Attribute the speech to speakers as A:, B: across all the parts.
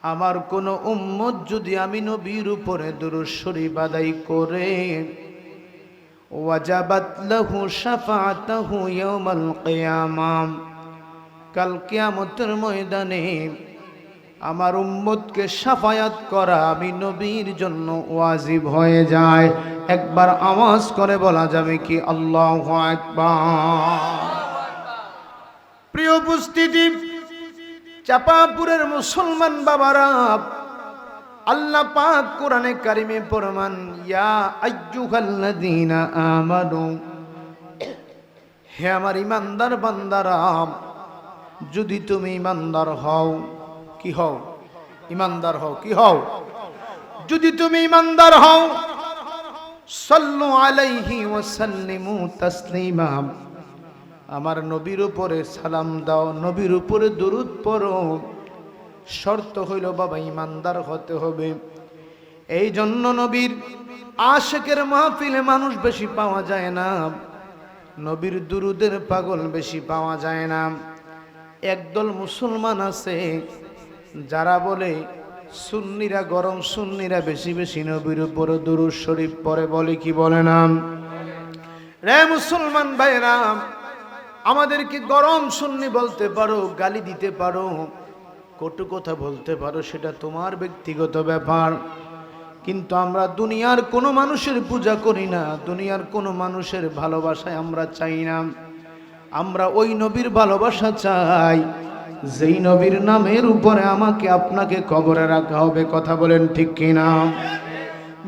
A: আমার কোন উম্মত যদি আমি নবীর উপরে দুরূদ শরীফ আদায় করে, ওয়াজাবাত লাহু শাফাআতুহু ইয়াউমাল কিয়ামাহ, কাল কিয়ামতের ময়দানে আমার উম্মতকে শাফায়াত করা আমি নবীর জন্য ওয়াজিব হয়ে যায়। একবার আওয়াজ করে বলা যাবে কি আল্লাহু আকবার। প্রিয় উপস্থিতি, চাপাপুরের মুসলমান বাবারা, আল্লাহ পাক কোরআনে কারিমে ফরমান, ইয়া আইয়ুহাল্লাযীনা আমানু, হে আমার ঈমানদার বান্দারা, যদি তুমি ঈমানদার হও, কি হও? ঈমানদার হও, কি হও? যদি তুমি ঈমানদার হও, সাল্লু আলাইহি ওয়া সাল্লিমু তাসলিমা, আমার নবীর উপরে সালাম দাও, নবীর উপরে দরুদ পড়ো। শর্ত হইল বাবা ঈমানদার হতে হবে। এই জন্য নবীর আশিকের মাহফিলে মানুষ বেশি পাওয়া যায় না, নবীর দুরুদের পাগল বেশি পাওয়া যায় না। একদল মুসলমান আছে যারা বলে সুন্নিরা গরম, সুন্নিরা বেশি বেশি নবীর উপরে দুরূদ শরীফ পড়ে। বলে কি বলে না? রে মুসলমান ভাইরা, আমাদেরকে গরম সুন্নি বলতে পারো, গালি দিতে পারো, কটু কথা বলতে পারো, সেটা তোমার ব্যক্তিগত ব্যাপার। কিন্তু আমরা দুনিয়ার কোনো মানুষের পূজা করি না, দুনিয়ার কোনো মানুষের ভালোবাসায় আমরা চাই না। আমরা ওই নবীর ভালোবাসা চাই যেই নবীর নামের উপরে আমাকে আপনাকে কবরে রাখা হবে। কথা বলেন ঠিক কিনা?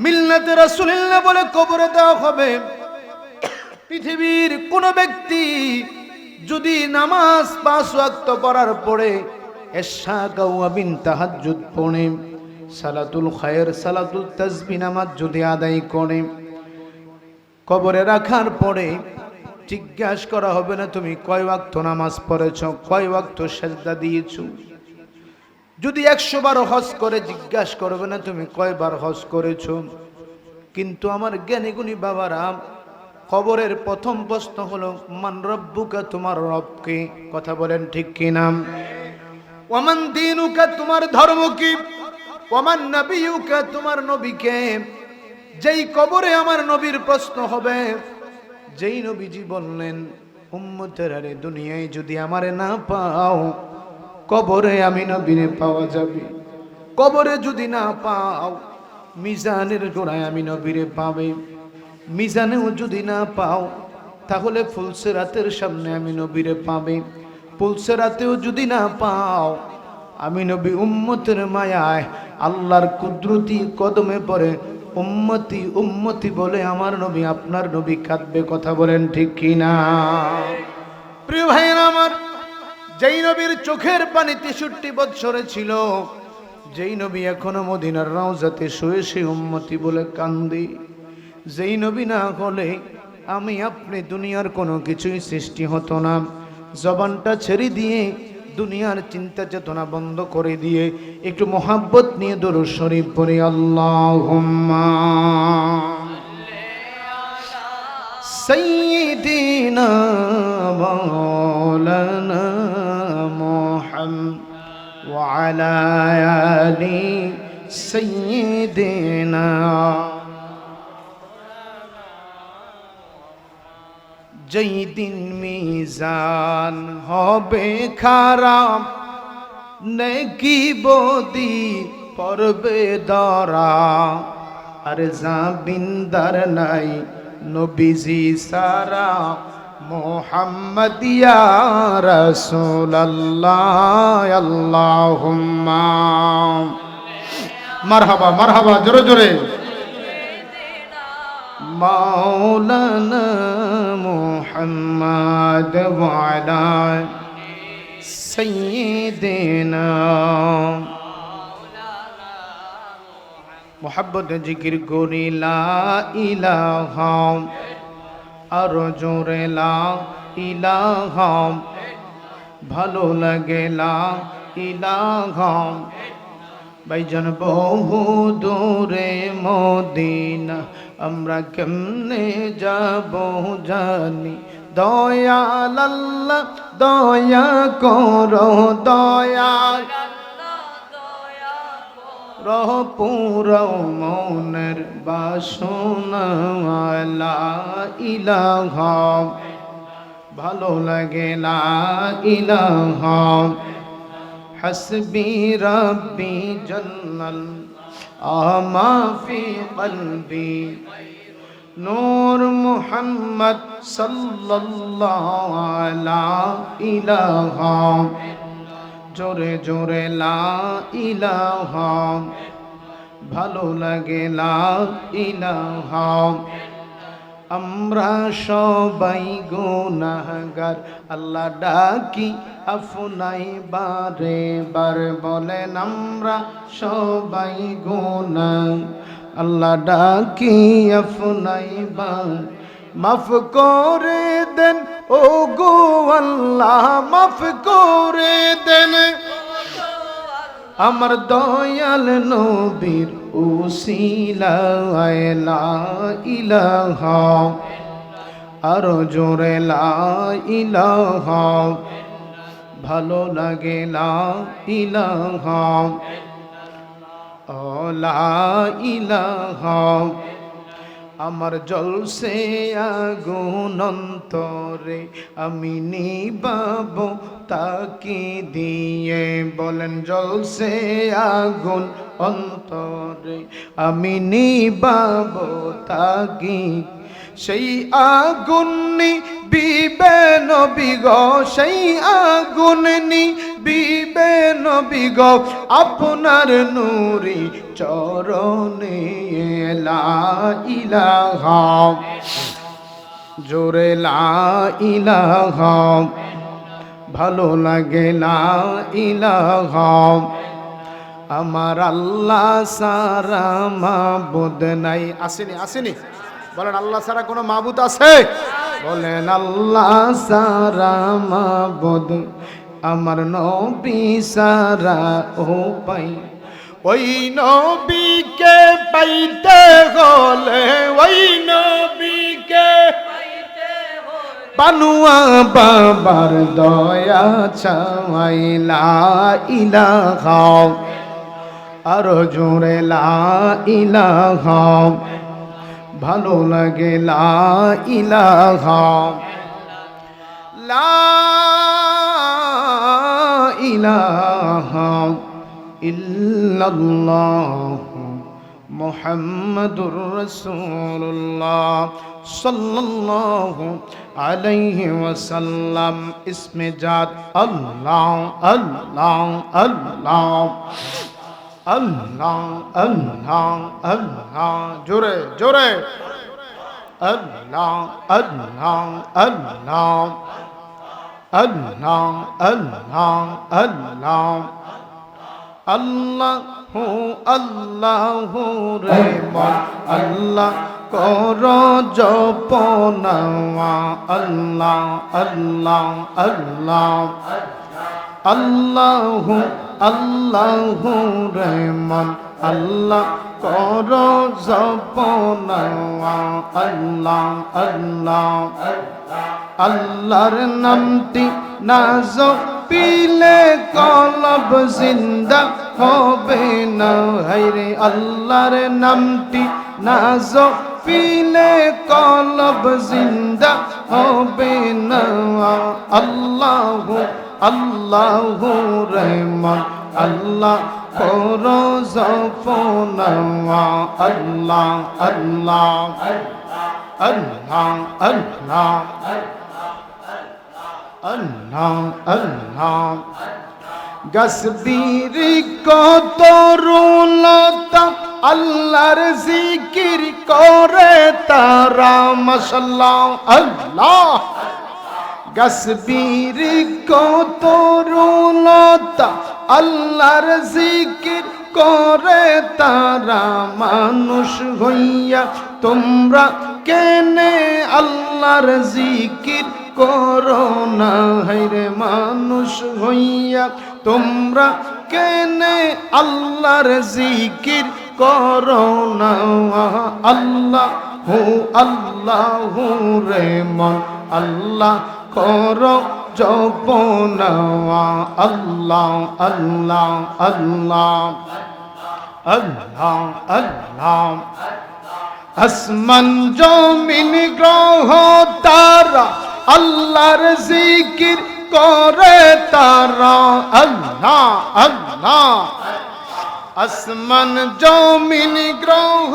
A: মিল্লাতে রাসূলুল্লাহ বলে কবরে দেওয়া হবে। পৃথিবীর কোন ব্যক্তি যদি নামাজ 5 ওয়াক্ত পড়ার পরে এশা গাওয়াবিন তাহাজ্জুদ পড়ে, সালাতুল খায়ের, সালাতুল তাসবিহ নামাজ যদি আদায় করে, কবরে রাখার পরে জিজ্ঞাসা করা হবে না তুমি কয় ওয়াক্ত নামাজ পড়েছ, কয় ওয়াক্ত সেজদা দিয়েছো। যদি 100 বার হজ করে জিজ্ঞাসা করবে না তুমি কয়বার হজ করেছো। কিন্তু আমার জ্ঞানী গুণী বাবারা, কবরের প্রথম প্রশ্ন হলো মান রব্বুকা, তোমার রবকে। কথা বলেন ঠিক কি না? ওয়ামান দীনুকা, তোমার ধর্ম কি? ওয়ামান নবিয়ুকা, তোমার নবীকে। যেই কবরে আমার নবীর প্রশ্ন হবে, যেই নবীজি বললেন উম্মতেরা রে, দুনিয়ায় যদি আমারে না পাও, কবরে আমি নবীরে পাওয়া যাবে। কবরে যদি না পাও, মিজানের গোড়ায় আমি নবীরে পাবে। মিজানেও যদি না পাও, তাহলে ফুলসেরাতের সামনে আমি নবীরে পাবে। ফুলসেরাতেও যদি না পাও, আমি নবী উম্মতের মায়ায় আল্লাহর কুদরতি কদমে পড়ে উম্মতি উম্মতি বলে আমার নবী, আপনার নবী কাঁদবে। কথা বলেন ঠিক কিনা? প্রিয় ভাইয়েরা আমার, যেই নবীর চোখের পানি 63 বৎসরে ছিল, যেই নবী এখনো মদিনার রওজাতে শুয়ে সে উম্মতি বলে কান্দি, যেই নবী না হলে আমি আপনি দুনিয়ার কোনো কিছুই সৃষ্টি হতো না। জবানটা ছেড়ে দিয়ে, দুনিয়ার চিন্তা চেতনা বন্ধ করে দিয়ে একটু মোহাব্বত নিয়ে দরুদ শরীফ পড়ি। আল্লাহুম্মা সাইয়্যিদিনা মাওলানা মুহাম্মদ ওয়া আলা আলি সাইয়্যিদিনা। যেই দিন মিজান হবে খারাপ, নেকি বদি পড়বে ধরা, আর জাবিন্দার নাই নবীজি সারা, মুহাম্মদ ইয়া রাসূলুল্লাহ। আল্লাহুম্মা মারহাবা মারহাবা, জোরে জোরে। মাওলানা মুহাম্মদ ওয়া আলা সাইয়্যিদিনা। মুহাব্বত জিকির করি লা ইলাহা, আর জোরে লা ইলাহা, ভালো লাগে লা ইলাহা। ভাইজান বহু দূরে মদিনা, আমরা কেমনে যাব জানি। দয়াল আল্লাহ দয়া করো, দয়াল রহ পুরাও মনের বাসনা লা ইলাহা ভালো লাগে লা ইলাহা হাসবি রাব্বি জান্নাল আমা ফি কলবি নূর মুহাম্মদ সাল্লাল্লাহু লা ইলাহা জোরে জোরে লা ইলাহা ভালো লাগে লা ইলাহা আমরা সবাই গুনাহগার আল্লাহ ডাকি আপনাই বারে বার বলেন আমরা সবাই গুনাহ আল্লাহ ডাকি আপনাই বার মাফ করে দেন ও গো আল্লাহ মাফ করে দেন আমার দয়াল নবীর উসিলায় লা ইলাহা আরো জোরে লা ইলাহা ভালো লাগে লা ইলাহা ও লা ইলাহা আমার জলসে আগুন অন্তরে আমি নিবাবো তাকি দিয়ে বলেন জলসে আগুন অন্তরে আমি নিবাবো তাকি সেই আগুন নিবিবে নবী গো সেই আগুন নিবিবে নবী গো আপনার নূরি চরণে লা ইলাহা জোরে লা ইলাহা ভালো লাগে লা ইলাহা আমার আল্লাহ সারা মাবুদ নাই আসেনি আসেনি বলেন আল্লাহ সারা কোনো মাবুদ আছে বলেন আল্লাহ সারা মাবুদ আমার নবী সারা ও পাই ওই নবীকে পাইতে হলে ওই নবীকে বানুয়া বাবার দয়া চাই লা ইলাহা আরো জোরে লা ইলাহা ভালো লাগে লা ইলাহা লা ইলাহা ইল্লাল্লাহ মুহাম্মাদুর রাসূলুল্লাহ সাল্লাল্লাহু আলাইহি ওয়াসাল্লাম ইসমে জাত আল্লাহ আল্লাহ আল্লাহ আল্লাহ আল্লাহ আল্লাহ জোরে জোরে আল্লাহ আল্লাহ আল্লাহ আল্লাহ আল্লাহ আল্লাহ আল্লাহু আল্লাহু রেহমান আল্লাহ কর জপনা আল্লাহ আল্লাহ আল্লাহ আল্লাহু আল্লাহু রেহমান আল্লাহ কর জপনা আল্লাহ আল্লাহ আল্লাহর নামটি নাজ পিলে কলব জিন্দা হবে না হায়রে আল্লাহর নামটি নাজ পিলে কলব জিন্দা হবে না আল্লাহু আল্লাহু রহমান আল্লাহ কর জপনা আল্লাহ আল্লাহ আল্লাহ আল্লাহ আল্লাহ আল্লাহ গসবিরি কত রুলতা আল্লাহর জিকির করে তারা মাশাআল্লাহ আল্লাহ গসবিরি কত রুলতা আল্লাহর জিকির করে তারা মানুষ হইয়া তোমরা কেনে আল্লাহর জিকির করো না হায়রে মানুষ হইয়া তোমরা কেনে আল্লাহর জিকির করো না আল্লাহু রেহমান আল্লাহ করো জপনা আল্লাহ আল্লাহ আল্লাহ আল্লাহ আল্লাহ আসমান জমিন গ্রহ তারা আল্লাহর জিকির করে তারা আল্লাহ আল্লাহ আসমান জমিন গ্রহ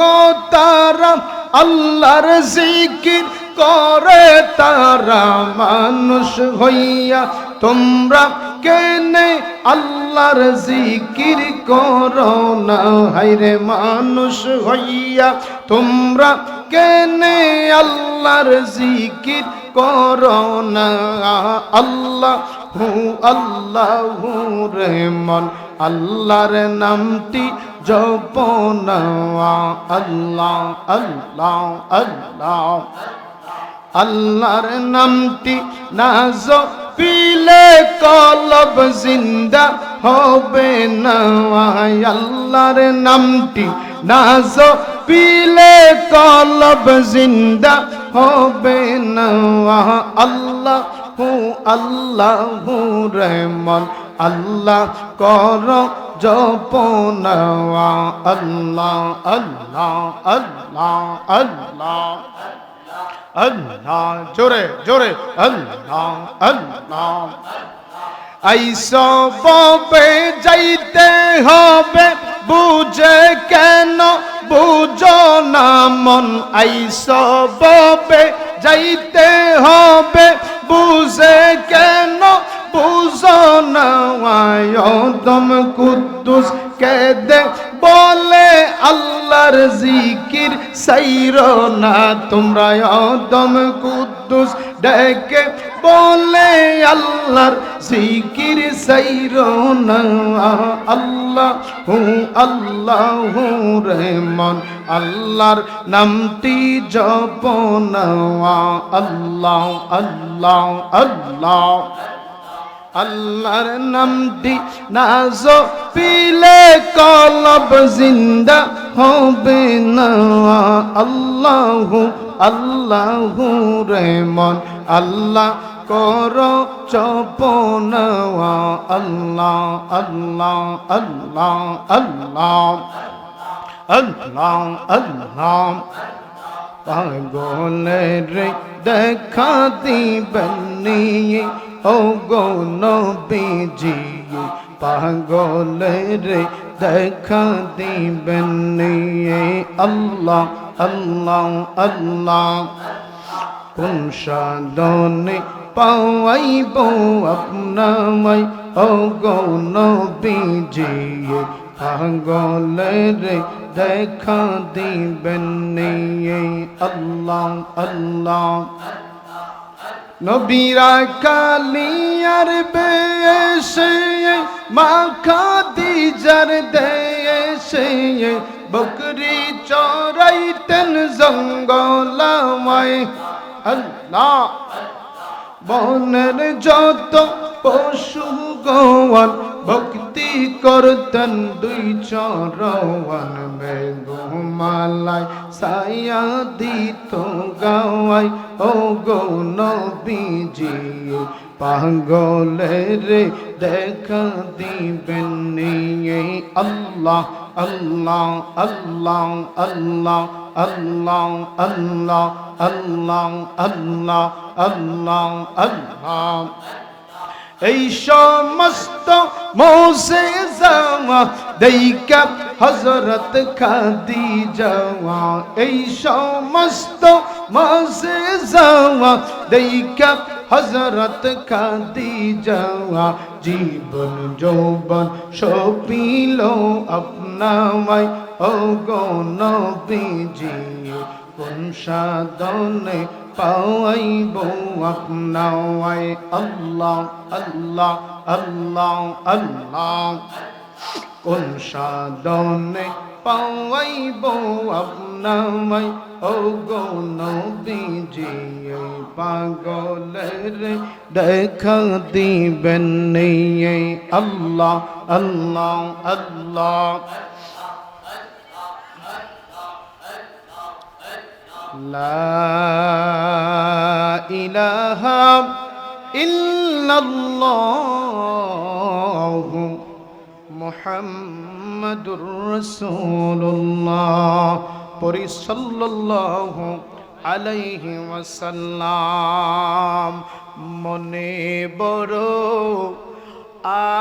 A: তারা আল্লাহর জিকির করে তারা মানুষ হইয়া তোমরা কেনে আল্লাহর জিকির করো না হায়রে মানুষ হইয়া তোমরা কেনে আল্লাহর জিকির করো না আল্লাহু রহমান আল্লাহর নামটি জপনা আল্লাহ আল্লাহ আল্লাহ আল্লাহর নামটি না জপিলে কলব জিন্দা হবে না আল্লাহর নামটি না জপিলে কলব জিন্দা হবে না আল্লাহু রহমান আল্লাহ কর জপনা আল্লাহ আল্লাহ আল্লাহ আল্লাহ আল্লাহ জোরে জোরে আল্লাহ আল্লাহ আইসবে যাইতে হবে বুঝে কেন বুঝো না মন আইসবে যাইতে হবে বুঝে কেন বুঝো না আয়দম কুদ্দুস কেদে বলে আল্লাহর জিকির সাইরো না তোমরা আয়দম কুদ্দুস ডেকে বলে আল্লাহর জিকির সাইরো না আল্লাহু রহমান আল্লাহর নামটি জপনা আল্লাহ আল্লাহ আল্লাহ আল্লাহর নামটি না জপিলে কলব জিন্দা হবে না আল্লাহু রহমান আল্লাহ কর জপনা আল্লাহ আল্লাহ আল্লাহ আল্লাহ আল্লাহ আল্লাহ পাগলের দেখা দিবেন ও গো নবীজি পাগলের দেখা দিবেন আল্লাহ আল্লাহ আল্লাহ কোন সাধনে পাওয়াইব আপনামাই ও গো নবীজি পাগলের দেখা দিবেন আল্লাহ আল্লাহ নবীরা কালিয়ার বেশে মা খাদিজার দেশে বকরি চরাইতেন জঙ্গলামায় আল্লাহ বনের যত পশু গোয়ান ভক্তি করতেন দুই চরওয়ান মেঘমালায় ছায়া দিত গাওয়াই ও গো নবীজি পাগলের দেখা দিবেন আল্লাহ আল্লাহ আল্লাহ আল্লাহ আল্লাহ আল্লাহ আল্লাহ আল্লাহ আল্লাহ আল্লাহ এই সমস্ত মোজেজা দেইকা হযরত খাদিজা এই সমস্ত মোজেজা দেইকা হযরত খাদিজা জীবন যৌবন সপিল আপনামাই ও গো নবীজি কোন সাধনে পাওয়াইব আপনায় আল্লাহ আল্লাহ আল্লাহ আল্লাহ কোন সাধনে পাওয়াইব আপনায় ও গো নবীজি পাগলের দেখা দিবেন আল্লাহ আল্লাহ আল্লাহ লা ইলাহা ইল্লাল্লাহু মুহাম্মাদুর মুহাম্মাদুর রাসূলুল্লাহ পড়ি সাল্লাল্লাহু আলাইহি ওয়াসাল্লাম। মনে বড়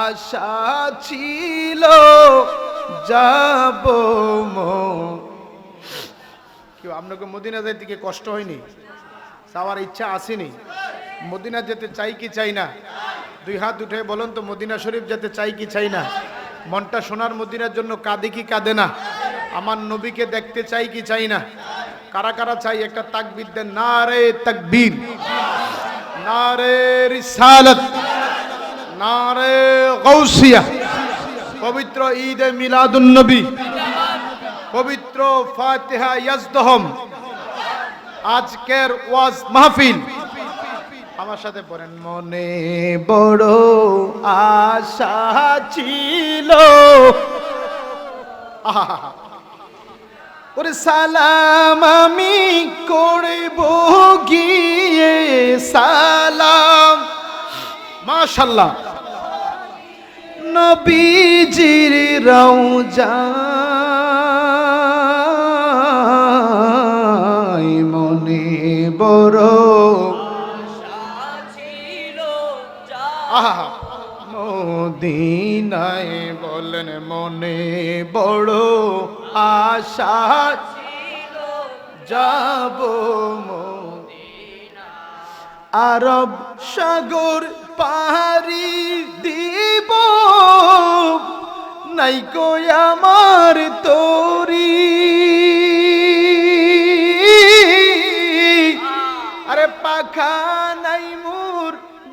A: আশা ছিল যাব কেউ আপনাকে মদিনা যাইতে কি কষ্ট হয়নি? যাওয়ার ইচ্ছা আসেনি? মদিনা যেতে চাই কি চাই না? দুই হাত উঠে বলুন তো, মদিনা শরীফ যেতে চাই কি চাই না? মনটা সোনার মদিনার জন্য কাঁদে কি কাঁদে না? আমার নবীকে দেখতে চাই কি চাই না? কারা কারা চাই একটা তাকবীর দেন। নারে তাকবীর, নারে রিসালাত, নারে গাউসিয়া। পবিত্র ঈদে মিলাদুন নবী, পবিত্র ফাতিহা ইয়াজদহম, আজকের ওয়াজ মাহফিল। আমার সাথে পড়েন, মনে বড় আশা ছিল। ওরে সালাম আমি করব গিয়ে সালাম, মাশাআল্লাহ, নবীজির রওজায়। মনে বড় মদিনায় বলেন, মনে বড় আশা যাব আরব সাগর পাহাড়ি দিব, নাই কই আমার তোরি। আরে পাখা নাই মোর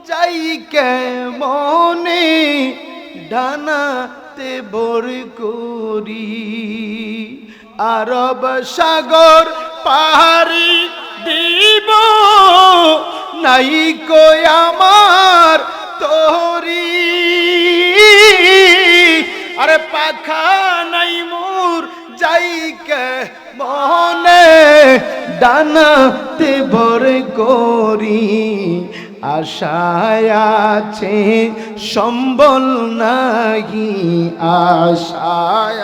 A: যাই কেমনে, ডানাতে বর করি। আরব সাগর পাহাড়ি দিব, নাই কই আমার তোরি। আরে পাখা নাই মোর যাই কেমনে, ডানাতে বর করি। আশায় আছে সম্বল নাহি, আশায়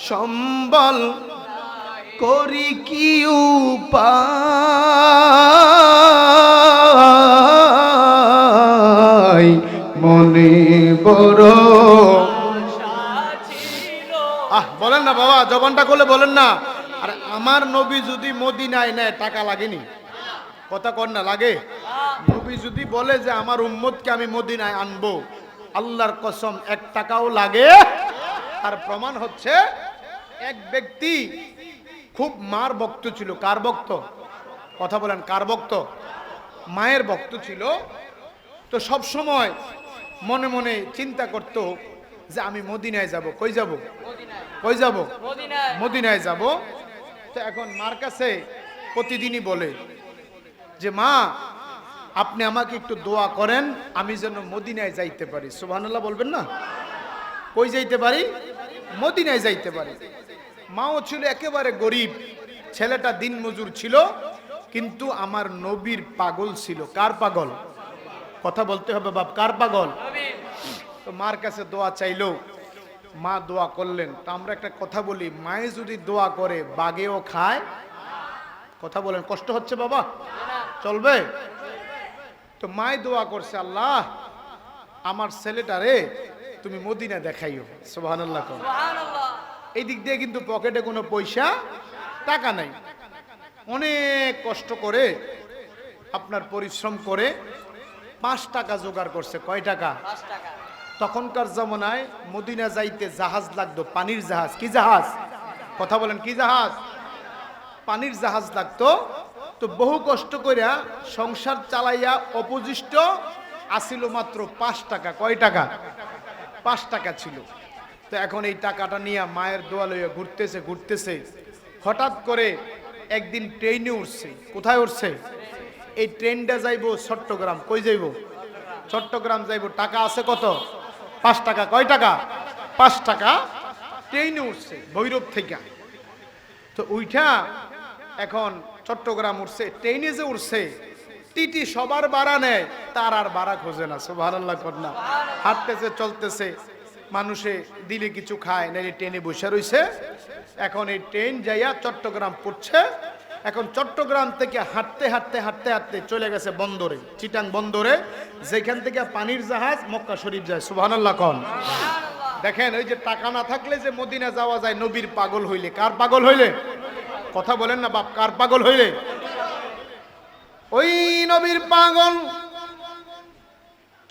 A: সম্বল করি কি উপায়। মনে বড় বলেন না বাবা, জবানটা করলে বলেন না। আর আমার নবী যদি মদিনায় নেয় টাকা লাগেনি? কথা কর না, লাগে? নবী যদি বলে যে আমার উম্মতকে আমি মদিনায় আনবো, আল্লাহর কসম 1 টাকাও লাগে। আর প্রমাণ হচ্ছে, এক ব্যক্তি খুব মার ভক্ত ছিল। কার ভক্ত? কথা বলেন, কার ভক্ত? মায়ের ভক্ত ছিল। তো সব সময় মনে মনে চিন্তা করত যে আমি মদিনায় যাব। কই যাব? কই যাব? মদিনায় যাব। তো এখন মার কাছে প্রতিদিনই বলে যে মা, আপনি আমাকে একটু দোয়া করেন আমি যেন মদিনায় যাইতে পারি। সুবহানাল্লাহ বলবেন না? কই যাইতে পারি? মদিনায় যাইতে পারি। মাও ছিল একেবারে গরিব, ছেলেটা দিনমজুর ছিল, কিন্তু আমার নবীর পাগল ছিল। কার পাগল? কথা বলতে হবে বাপ, কার পাগল? তো মার কাছে দোয়া চাইলো, মা দোয়া করলেন। তো আমরা একটা কথা বলি, মায়ে যদি দোয়া করে বাঘেও খায়। কথা বলেন, কষ্ট হচ্ছে বাবা? চলবে? তো মায়ে দোয়া করছে, আল্লাহ আমার ছেলেটারে তুমি মদিনা দেখাইও। সুবহানাল্লাহ। এই দিক দিয়ে কিন্তু পকেটে কোনো পয়সা টাকা নাই। অনেক কষ্ট করে আপনার পরিশ্রম করে 5 টাকা জোগাড় করছে। কয় টাকা? 5 টাকা। তখনকার জামানায় মদিনা যাইতে জাহাজ লাগতো, পানির জাহাজ। কি জাহাজ? কথা বলেন, কি জাহাজ? পানির জাহাজ লাগতো। তো বহু কষ্ট করে সংসার চালাইয়া অপজিষ্ট আসিল মাত্র 5 টাকা। কয় টাকা? 5 টাকা ছিল। তো এখন এই টাকাটা নিয়ে মায়ের দোয়া লইয়া ঘুরতেছে ঘুরতেছে, হঠাৎ করে একদিন ট্রেনে উঠছে। কোথায় উঠছে? এই ট্রেনটা যাইবো চট্টগ্রাম। কই যাইবো? চট্টগ্রাম যাইবো। টাকা আছে কত? 5 টাকা। কয় টাকা? 5 টাকা। ট্রেনে উঠছে ভৈরব থেকে। তো উইঠা এখন চট্টগ্রাম উঠছে। ট্রেনে যে উঠছে, টিটি সবার ভাড়া নেয়, তার আর ভাড়া খোঁজে না। সুবহানাল্লাহ কর না। হাঁটতেছে চলতেছে, মানুষে দিলে কিছু খায় না, ট্রেনে বসে রয়েছে। এখন এই ট্রেন যাইয়া চট্টগ্রাম পড়ছে। এখন চট্টগ্রাম থেকে হাঁটতে হাঁটতে হাঁটতে হাঁটতে চলে গেছে বন্দরে, চিটাং বন্দরে, যেখান থেকে পানির জাহাজ মক্কা শরীফ যায়। সুবহানাল্লাহ কোন। দেখেন ওই যে টাকা না থাকলে যে মদিনা যাওয়া যায়, নবীর পাগল হইলে। কার পাগল হইলে? কথা বলেন না বাপ, কার পাগল হইলে? ওই নবীর পাগল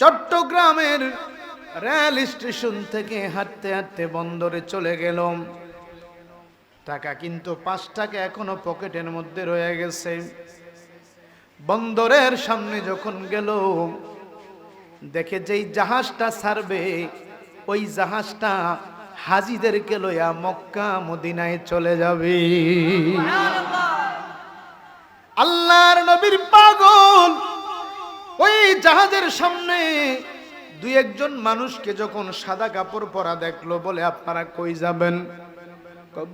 A: চট্টগ্রামের রেল স্টেশন থেকে হাঁটতে হাঁটতে বন্দরে চলে গেল। টাকা কিন্তু 5 টাকা এখনো পকেটের মধ্যে রয়ে গেছে। বন্দরের সামনে যখন গেল, দেখে যেই জাহাজটা ছাড়বে ওই জাহাজটা হাজিদেরকে লইয়া মক্কা মদিনায় চলে যাবে। আল্লাহর নবীর পাগল ওই জাহাজের সামনে 2-1 মানুষকে যখন সাদা কাপড় পরা দেখলো, বলে আপনারা কই যাবেন?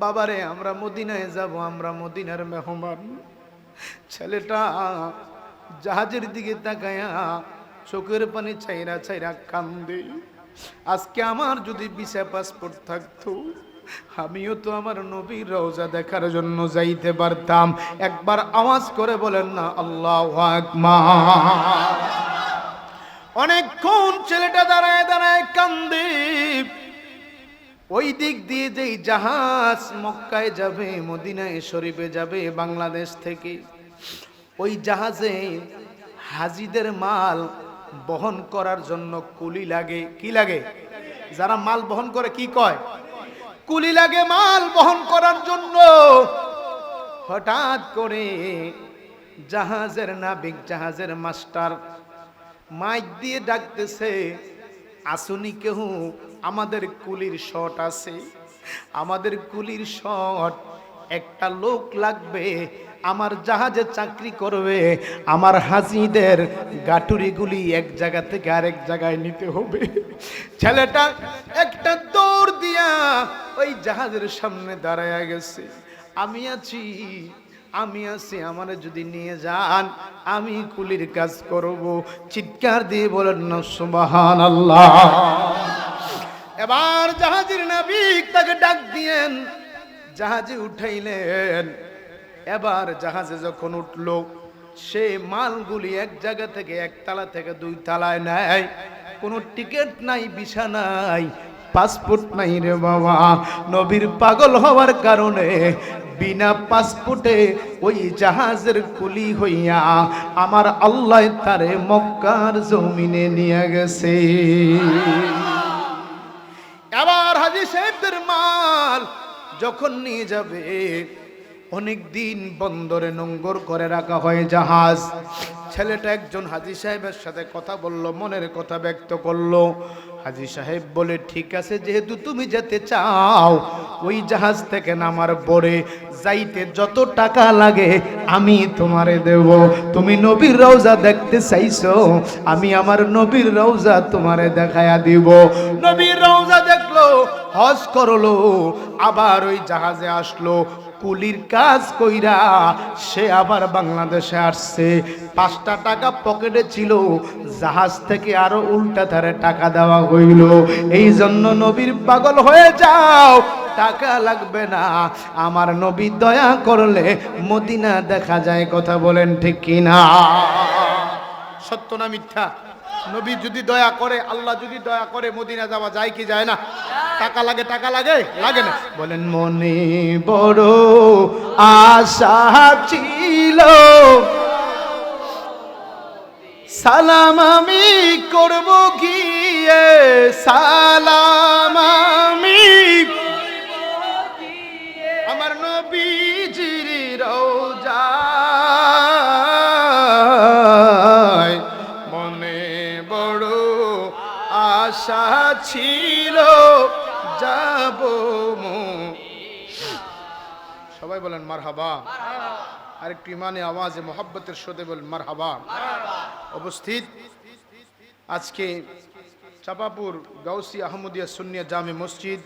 A: বাবারে আমরা মদিনায় যাব, আমরা মদিনার মেহমান। ছেলেটা জাহাজের দিকে তাকায়া চোখের পানি ছাইরা ছাইরা কান্দে। আজকে আমার যদি ভিসা পাসপোর্ট থাকতো, আমিও তো আমার নবীর রওজা দেখার জন্য যাইতে পারতাম। একবার আওয়াজ করে বলেন না আল্লাহু আকবার। অনেকক্ষণ ছেলেটা দাঁড়ায় দাঁড়ায় কান্দে। ওই দিক দিয়ে যেই জাহাজ মক্কায় যাবে, মদিনায় শরীফে যাবে বাংলাদেশ থেকে, ওই জাহাজে হাজিদের মাল বহন করার জন্য কুলি লাগে। কি লাগে? যারা মাল বহন করে কি কয়? কুলি লাগে মাল বহন করার জন্য। হঠাৎ করে জাহাজের নাবিক, জাহাজের মাস্টার মাইক দিয়ে ডাকতেছে, আসুনি কেউ? আমাদের কুলির শট আছে, আমাদের কুলির শট। একটা লোক লাগবে, আমার জাহাজে চাকরি করবে। আমার হাজিদের গাটুরিগুলি এক জায়গা থেকে আরেক জায়গায় নিতে হবে। ছেলেটা একটা দৌড় দিয়া ওই জাহাজের সামনে দাঁড়ায়া গেছে। আমি আছি, আমি আছি, আমারে যদি নিয়ে যান আমি কুলির কাজ করব। চিৎকার দিয়ে বলেন না সুবহানাল্লাহ। এবার জাহাজের নাবিক তাকে ডাক দিয়েন, জাহাজে উঠাইলেন। এবার জাহাজে যখন উঠলো, সে মালগুলি এক জায়গা থেকে, 1 তালা থেকে 2 তালায় নেয়। কোনো টিকিট নাই, ভিসা নাই, পাসপোর্ট নাই রে বাবা। নবীর পাগল হওয়ার কারণে বিনা পাসপোর্টে ওই জাহাজের কুলি হইয়া আমার আল্লাহ তারে মক্কার জমিনে নিয়ে গেছে। এবার হাজী সাহেবদের মাল যখন নিয়ে যাবে, অনেক দিন বন্দরে নোঙ্গর করে রাখা হয় জাহাজ। ছেলেটা একজন হাজী সাহেবের সাথে কথা বলল, মনের কথা ব্যক্ত করলো। হাজী সাহেব বলে, ঠিক আছে, যেহেতু তুমি যেতে চাও, ওই জাহাজ থেকে নামার পরে যাইতে যত টাকা লাগে আমি তোমারে দেব। তুমি নবীর রওজা দেখতে চাইছো, আমি আমার নবীর রওজা তোমারে দেখায়া দিব। নবীর রওজা দেখলো, হজ করলো, আবার ওই জাহাজে আসলো। কুলির কাজ কইরা সে আবার বাংলাদেশে আসছে। 5টা টাকা পকেটে ছিল, জাহাজ থেকে আরো উল্টা ধারে টাকা দেওয়া হইল। এই জন্য নবীর পাগল হয়ে যাও, টাকা লাগবে না। আমার নবী দয়া করলে মদিনা দেখা যায়। কথা বলেন ঠিক কিনা? সত্য না মিথ্যা? নবী যদি দয়া করে, আল্লাহ যদি দয়া করে, মদিনা যাওয়া যায় কি যায় না? টাকা লাগে, টাকা লাগে, লাগে না? বলেন মনে বড় আশা ছিল, সালাম আমি করব গিয়ে, সালাম আমি আমার নবীজির রওজায়। মনে বড় আশা ছিল যাব। সবাই বলেন মারহাবা। আরেকটু ইমানে আওয়াজে মোহাব্বতের সাথে বলেন মারহাবা। উপস্থিত আজকে চাপাপুর গাউসি আহমদিয়া সুন্নিয়া জামে মসজিদ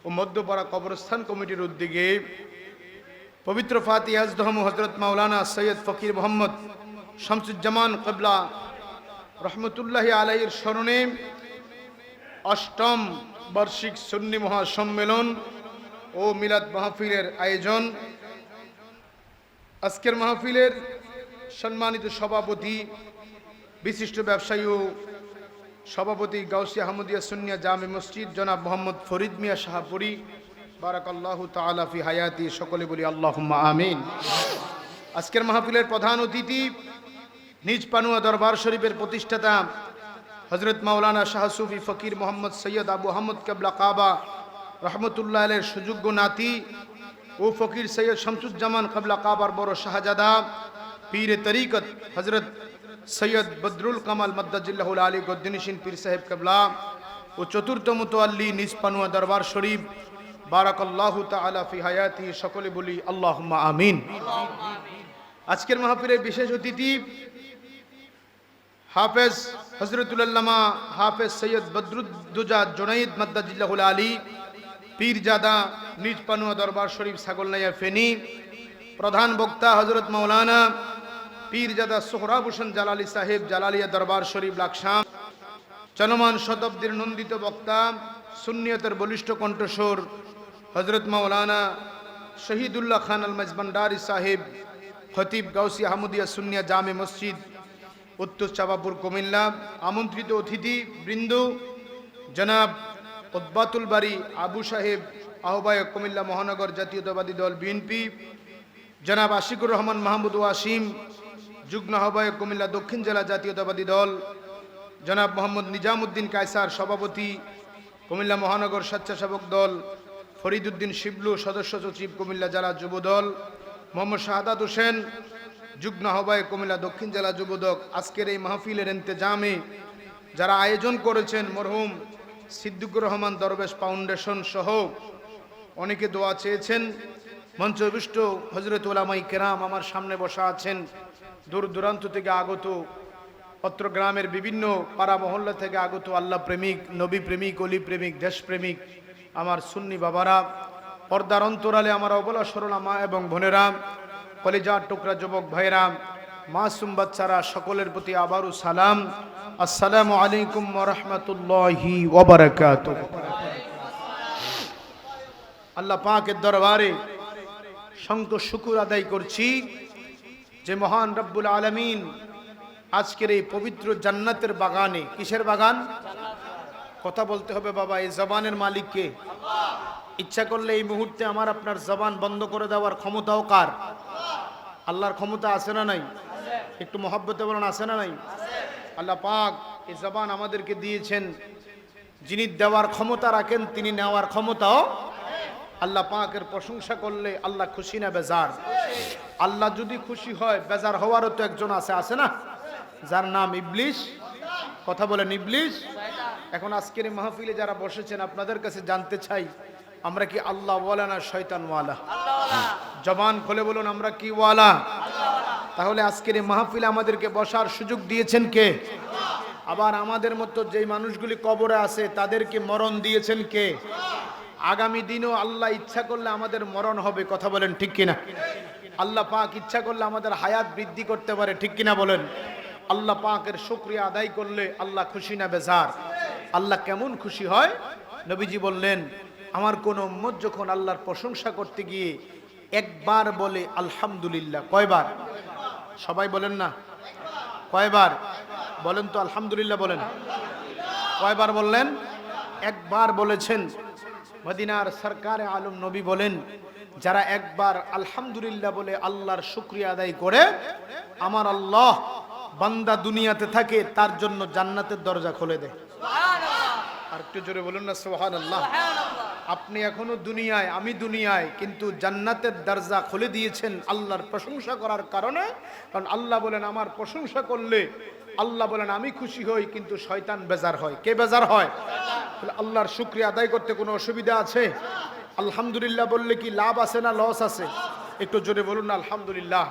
A: ও মধ্যপাড়া কবরস্থান কমিটির উদ্যোগে পবিত্র ফাতিহা আজদহম হযরত মাওলানা সৈয়দ ফকির মোহাম্মদ শামসুজ্জামান কিবলা রহমতুল্লাহি আলাইহির স্মরণে 8ম বার্ষিক সুন্নি মহাসম্মেলন ও মিলাদ মাহফিলের আয়োজন। আজকের মাহফিলের সম্মানিত সভাপতি, বিশিষ্ট ব্যবসায়ী ও সভাপতি গাউসিয়া আহমদিয়া সুন্নিয়া জামে মসজিদ জনাব মোহাম্মদ ফরিদ মিয়া শাহপুরী, বারাকাল্লাহু তাআলা ফি হায়াতি। সকলে বলি আল্লাহুম্মা আমিন। আজকের মাহফিলের প্রধান অতিথি নিজ পানুয়া দরবার শরীফের প্রতিষ্ঠাতা হযরত মাওলানা শাহ সুফি ফকির মোহাম্মদ সৈয়দ আবু আহমদ কেবলা কাবা রহমতুল্লাহ আলাইহির সুযোগ্য নাতি ও ফকির সৈয়দ শামসুজ্জামান কেবলা কাবার বড় শাহজাদা পীরে তরিকত হযরত সৈয়দ বদরুল কামাল মাদ্দাজিল্লাহুল আলী গদ্দিনিশিন পীর সাহেব কেবলা ও চতুর্থ মুতওয়াল্লি নিজ পানুয়া দরবার শরীফ, বারাকাল্লাহু তাআলা ফি হায়াতি। সকলে বলি আল্লাহুম্মা আমিন। আজকের মাহফিলের বিশেষ অতিথি হাফেজ হযরতুল আল্লামা হাফেজ সৈয়দ বদরুদ্দোজা জুনাইদ মাদ্দাজিল্লাহুল আলী পীরজাদা নিজ পানুয়া দরবার শরীফ ছাগলনাইয়া ফেনী। প্রধান বক্তা হযরত মাওলানা পীরজাদা সোহরাব হোসেন জালালী সাহেব জালালিয়া দরবার শরীফ লাকসাম। চলমান শতাব্দীর নন্দিত বক্তা সুন্নিয়তের বলিষ্ঠ কণ্ঠস্বর হযরত মাওলানা শহীদুল্লাহ খান আল মাজবান্ডারি সাহেব, খতিব গাউসিয়া আহমদিয়া সুন্নিয়া জামে মসজিদ উত্তর চাঁপাপুর কুমিল্লা। আমন্ত্রিত অতিথি বৃন্দ জনাব উদ্বাতুল বারী আবু সাহেব, আহ্বায়ক কুমিল্লা মহানগর জাতীয়তাবাদী দল বিএনপি। জনাব আশিকুর রহমান মাহমুদ ওয়াসিম, যুগ্ম আহ্বায়ক কুমিল্লা দক্ষিণ জেলা জাতীয়তাবাদী দল। জনাব মোহাম্মদ নিজামুদ্দিন কায়সার, সভাপতি কুমিল্লা মহানগর স্বেচ্ছাসেবক দল। ফরিদুদ্দিন শিবলু, সদস্য সচিব কুমিল্লা জেলা যুবদল। মোহাম্মদ শাহাদাত হোসেন, যুগ্ম আহ্বায়ক কুমিল্লা দক্ষিণ জেলা যুবদল। আজকের এই মাহফিলের ইন্তেজামে যারা আয়োজন করেছেন মরহুম সিদ্দিকুর রহমান দরবেশ ফাউন্ডেশন সহ অনেকে দোয়া চেয়েছেন। মঞ্চবিষ্ট হযরত উলামায়ে কেরাম আমার সামনে বসা আছেন। দূর দূরান্ত থেকে আগত, অত্র গ্রামের বিভিন্ন পাড়া মহল্লা থেকে আগত আল্লাহ প্রেমিক, নবী প্রেমিক, অলি প্রেমিক, দেশপ্রেমিক আমার সুন্নি বাবারা, পর্দার অন্তরালে আমার অবলা সরলা মা এবং বোনেরা, কলিজার টুকরা যুবক ভাইরা, মাসুম বাচ্চারা, সকলের প্রতি আবারও সালাম। আসসালামু আলাইকুম ওয়া রাহমাতুল্লাহি ওয়া বারাকাতুহু। আল্লাহ পাকের দরবারে সংখ্য শুকর আদায় করছি যে মহান রব্বুল আলামিন আজকের এই পবিত্র জান্নাতের বাগানে, কিসের বাগান? কথা বলতে হবে বাবা, এই জবানের মালিক কে? ইচ্ছা করলে এই মুহূর্তে আমার আপনার জবান বন্ধ করে দেওয়ার ক্ষমতাও কার? আল্লাহর ক্ষমতা আছে না নাই? একটু মহব্বতে বলেন, আছে না নাই? আল্লাহ পাক এই জবান আমাদেরকে দিয়েছেন। যিনি দেওয়ার ক্ষমতা রাখেন তিনি নেওয়ার ক্ষমতাও। আল্লাহ পাকের প্রশংসা করলে আল্লাহ খুশি না বেজার? আল্লাহ যদি খুশি হয়, বেজার হওয়ারও তো একজন আছে না, যার নাম ইবলিস। কথা বলেন ইবলিস। এখন আজকের এই মাহফিলে যারা বসেছেন আপনাদের কাছে জানতে চাই, আমরা কি আল্লাহ ওয়ালা না শয়তান ওয়ালা? জবান খুলে বলুন, আমরা কি ওয়ালা? তাহলে আজকের এই মাহফিলে আমাদেরকে বসার সুযোগ দিয়েছেন কে? আবার আমাদের মতো যেই মানুষগুলি কবরে আছে তাদেরকে মরণ দিয়েছেন কে? আগামী দিনও আল্লাহ ইচ্ছা করলে আমাদের মরণ হবে। কথা বলেন ঠিক কিনা? আল্লাহ পাক ইচ্ছা করলে আমাদের হায়াত বৃদ্ধি করতে পারে, ঠিক কিনা বলেন? আল্লাহ পাকের শুকরিয়া আদায় করলে আল্লাহ খুশি না বেজার? আল্লাহ কেমন খুশি হয়? নবীজি বললেন, আমার কোন উম্মত যখন আল্লাহর প্রশংসা করতে গিয়ে একবার বলে আলহামদুলিল্লাহ। কয়বার? সবাই বলেন না, কয়বার বলেন তো? আলহামদুলিল্লাহ বলেন। কয়বার বললেন? একবার বলেছেন। মদিনার সরকারে আলম নবী বলেন, যারা একবার আলহামদুলিল্লাহ বলে আল্লাহর শুকরিয়া আদায় করে, আমার আল্লাহ বান্দা দুনিয়াতে থাকে তার জন্য জান্নাতের দরজা খুলে দেয়। আর একটু জোরে বলুন না সুবহানাল্লাহ। আপনি এখনো দুনিয়ায়, আমি দুনিয়ায়, কিন্তু জান্নাতের দরজা খুলে দিয়েছেন আল্লাহর প্রশংসা করার কারণে। কারণ আল্লাহ বলেন, আমার প্রশংসা করলে আল্লাহ বলেন আমি খুশি হই, কিন্তু শয়তান বেজার হয়। কে বেজার হয়? আল্লাহর শুকরিয়া আদায় করতে কোনো অসুবিধা আছে? আলহামদুলিল্লাহ বললে কি লাভ আছে না লস আছে? একটু জোরে বলুন না আলহামদুলিল্লাহ।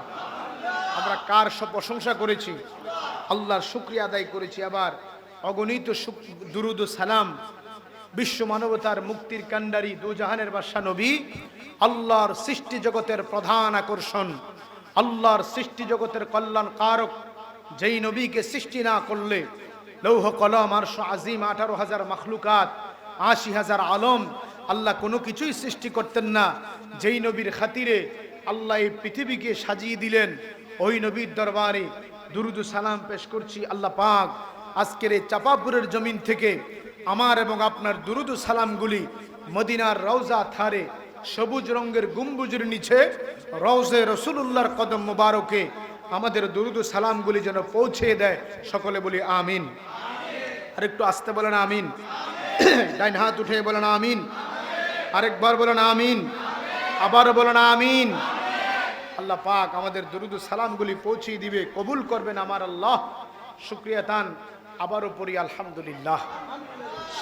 A: আমরা কার সব প্রশংসা করেছি? আল্লাহর শুকরিয়া আদায় করেছি। আবার অগণিত দুরুদ ও সালাম বিশ্ব মানবতার মুক্তির কান্ডারি, দুজাহানের বাদশা নবী, আল্লাহর সৃষ্টি জগতের প্রধান আকর্ষণ, আল্লাহর সৃষ্টি জগতের কল্যাণ কারক, যেই নবীকে সৃষ্টি না করলে লৌহ কলম আরশ আজিম 18,000 মাখলুকাত ৮০,০০০ আলম, আল্লাহ কোনো কিছুই সৃষ্টি করতেন না। যেই নবীর খাতিরে আল্লাহ এই পৃথিবীকে সাজিয়ে দিলেন, ওই নবীর দরবারে দুরুদ ও সালাম পেশ করছি। আল্লাহ পাক আজকের এই চাপাপুরের জমিন থেকে আমার এবং আপনার দুরুদ ও সালামগুলি মদিনার রওজা থারে সবুজ রঙের গম্বুজের নিচে রওজে রাসূলুল্লাহর কদম মোবারকে আমাদের দুরুদ ও সালামগুলি যেন পৌঁছে দেয়। সকলে বলি আমিন। আর একটু আস্তে বলেন আমিন। ডাইন হাত উঠে বলেন আমিন। আরেকবার বলেন আমিন। আবারও বলেন আমিন। আল্লাহ পাক আমাদের দুরুদ ও সালামগুলি পৌঁছে দিবে, কবুল করবেন আমার আল্লাহ। শুকরিয়া তান আবারও পড়ি আলহামদুলিল্লাহ।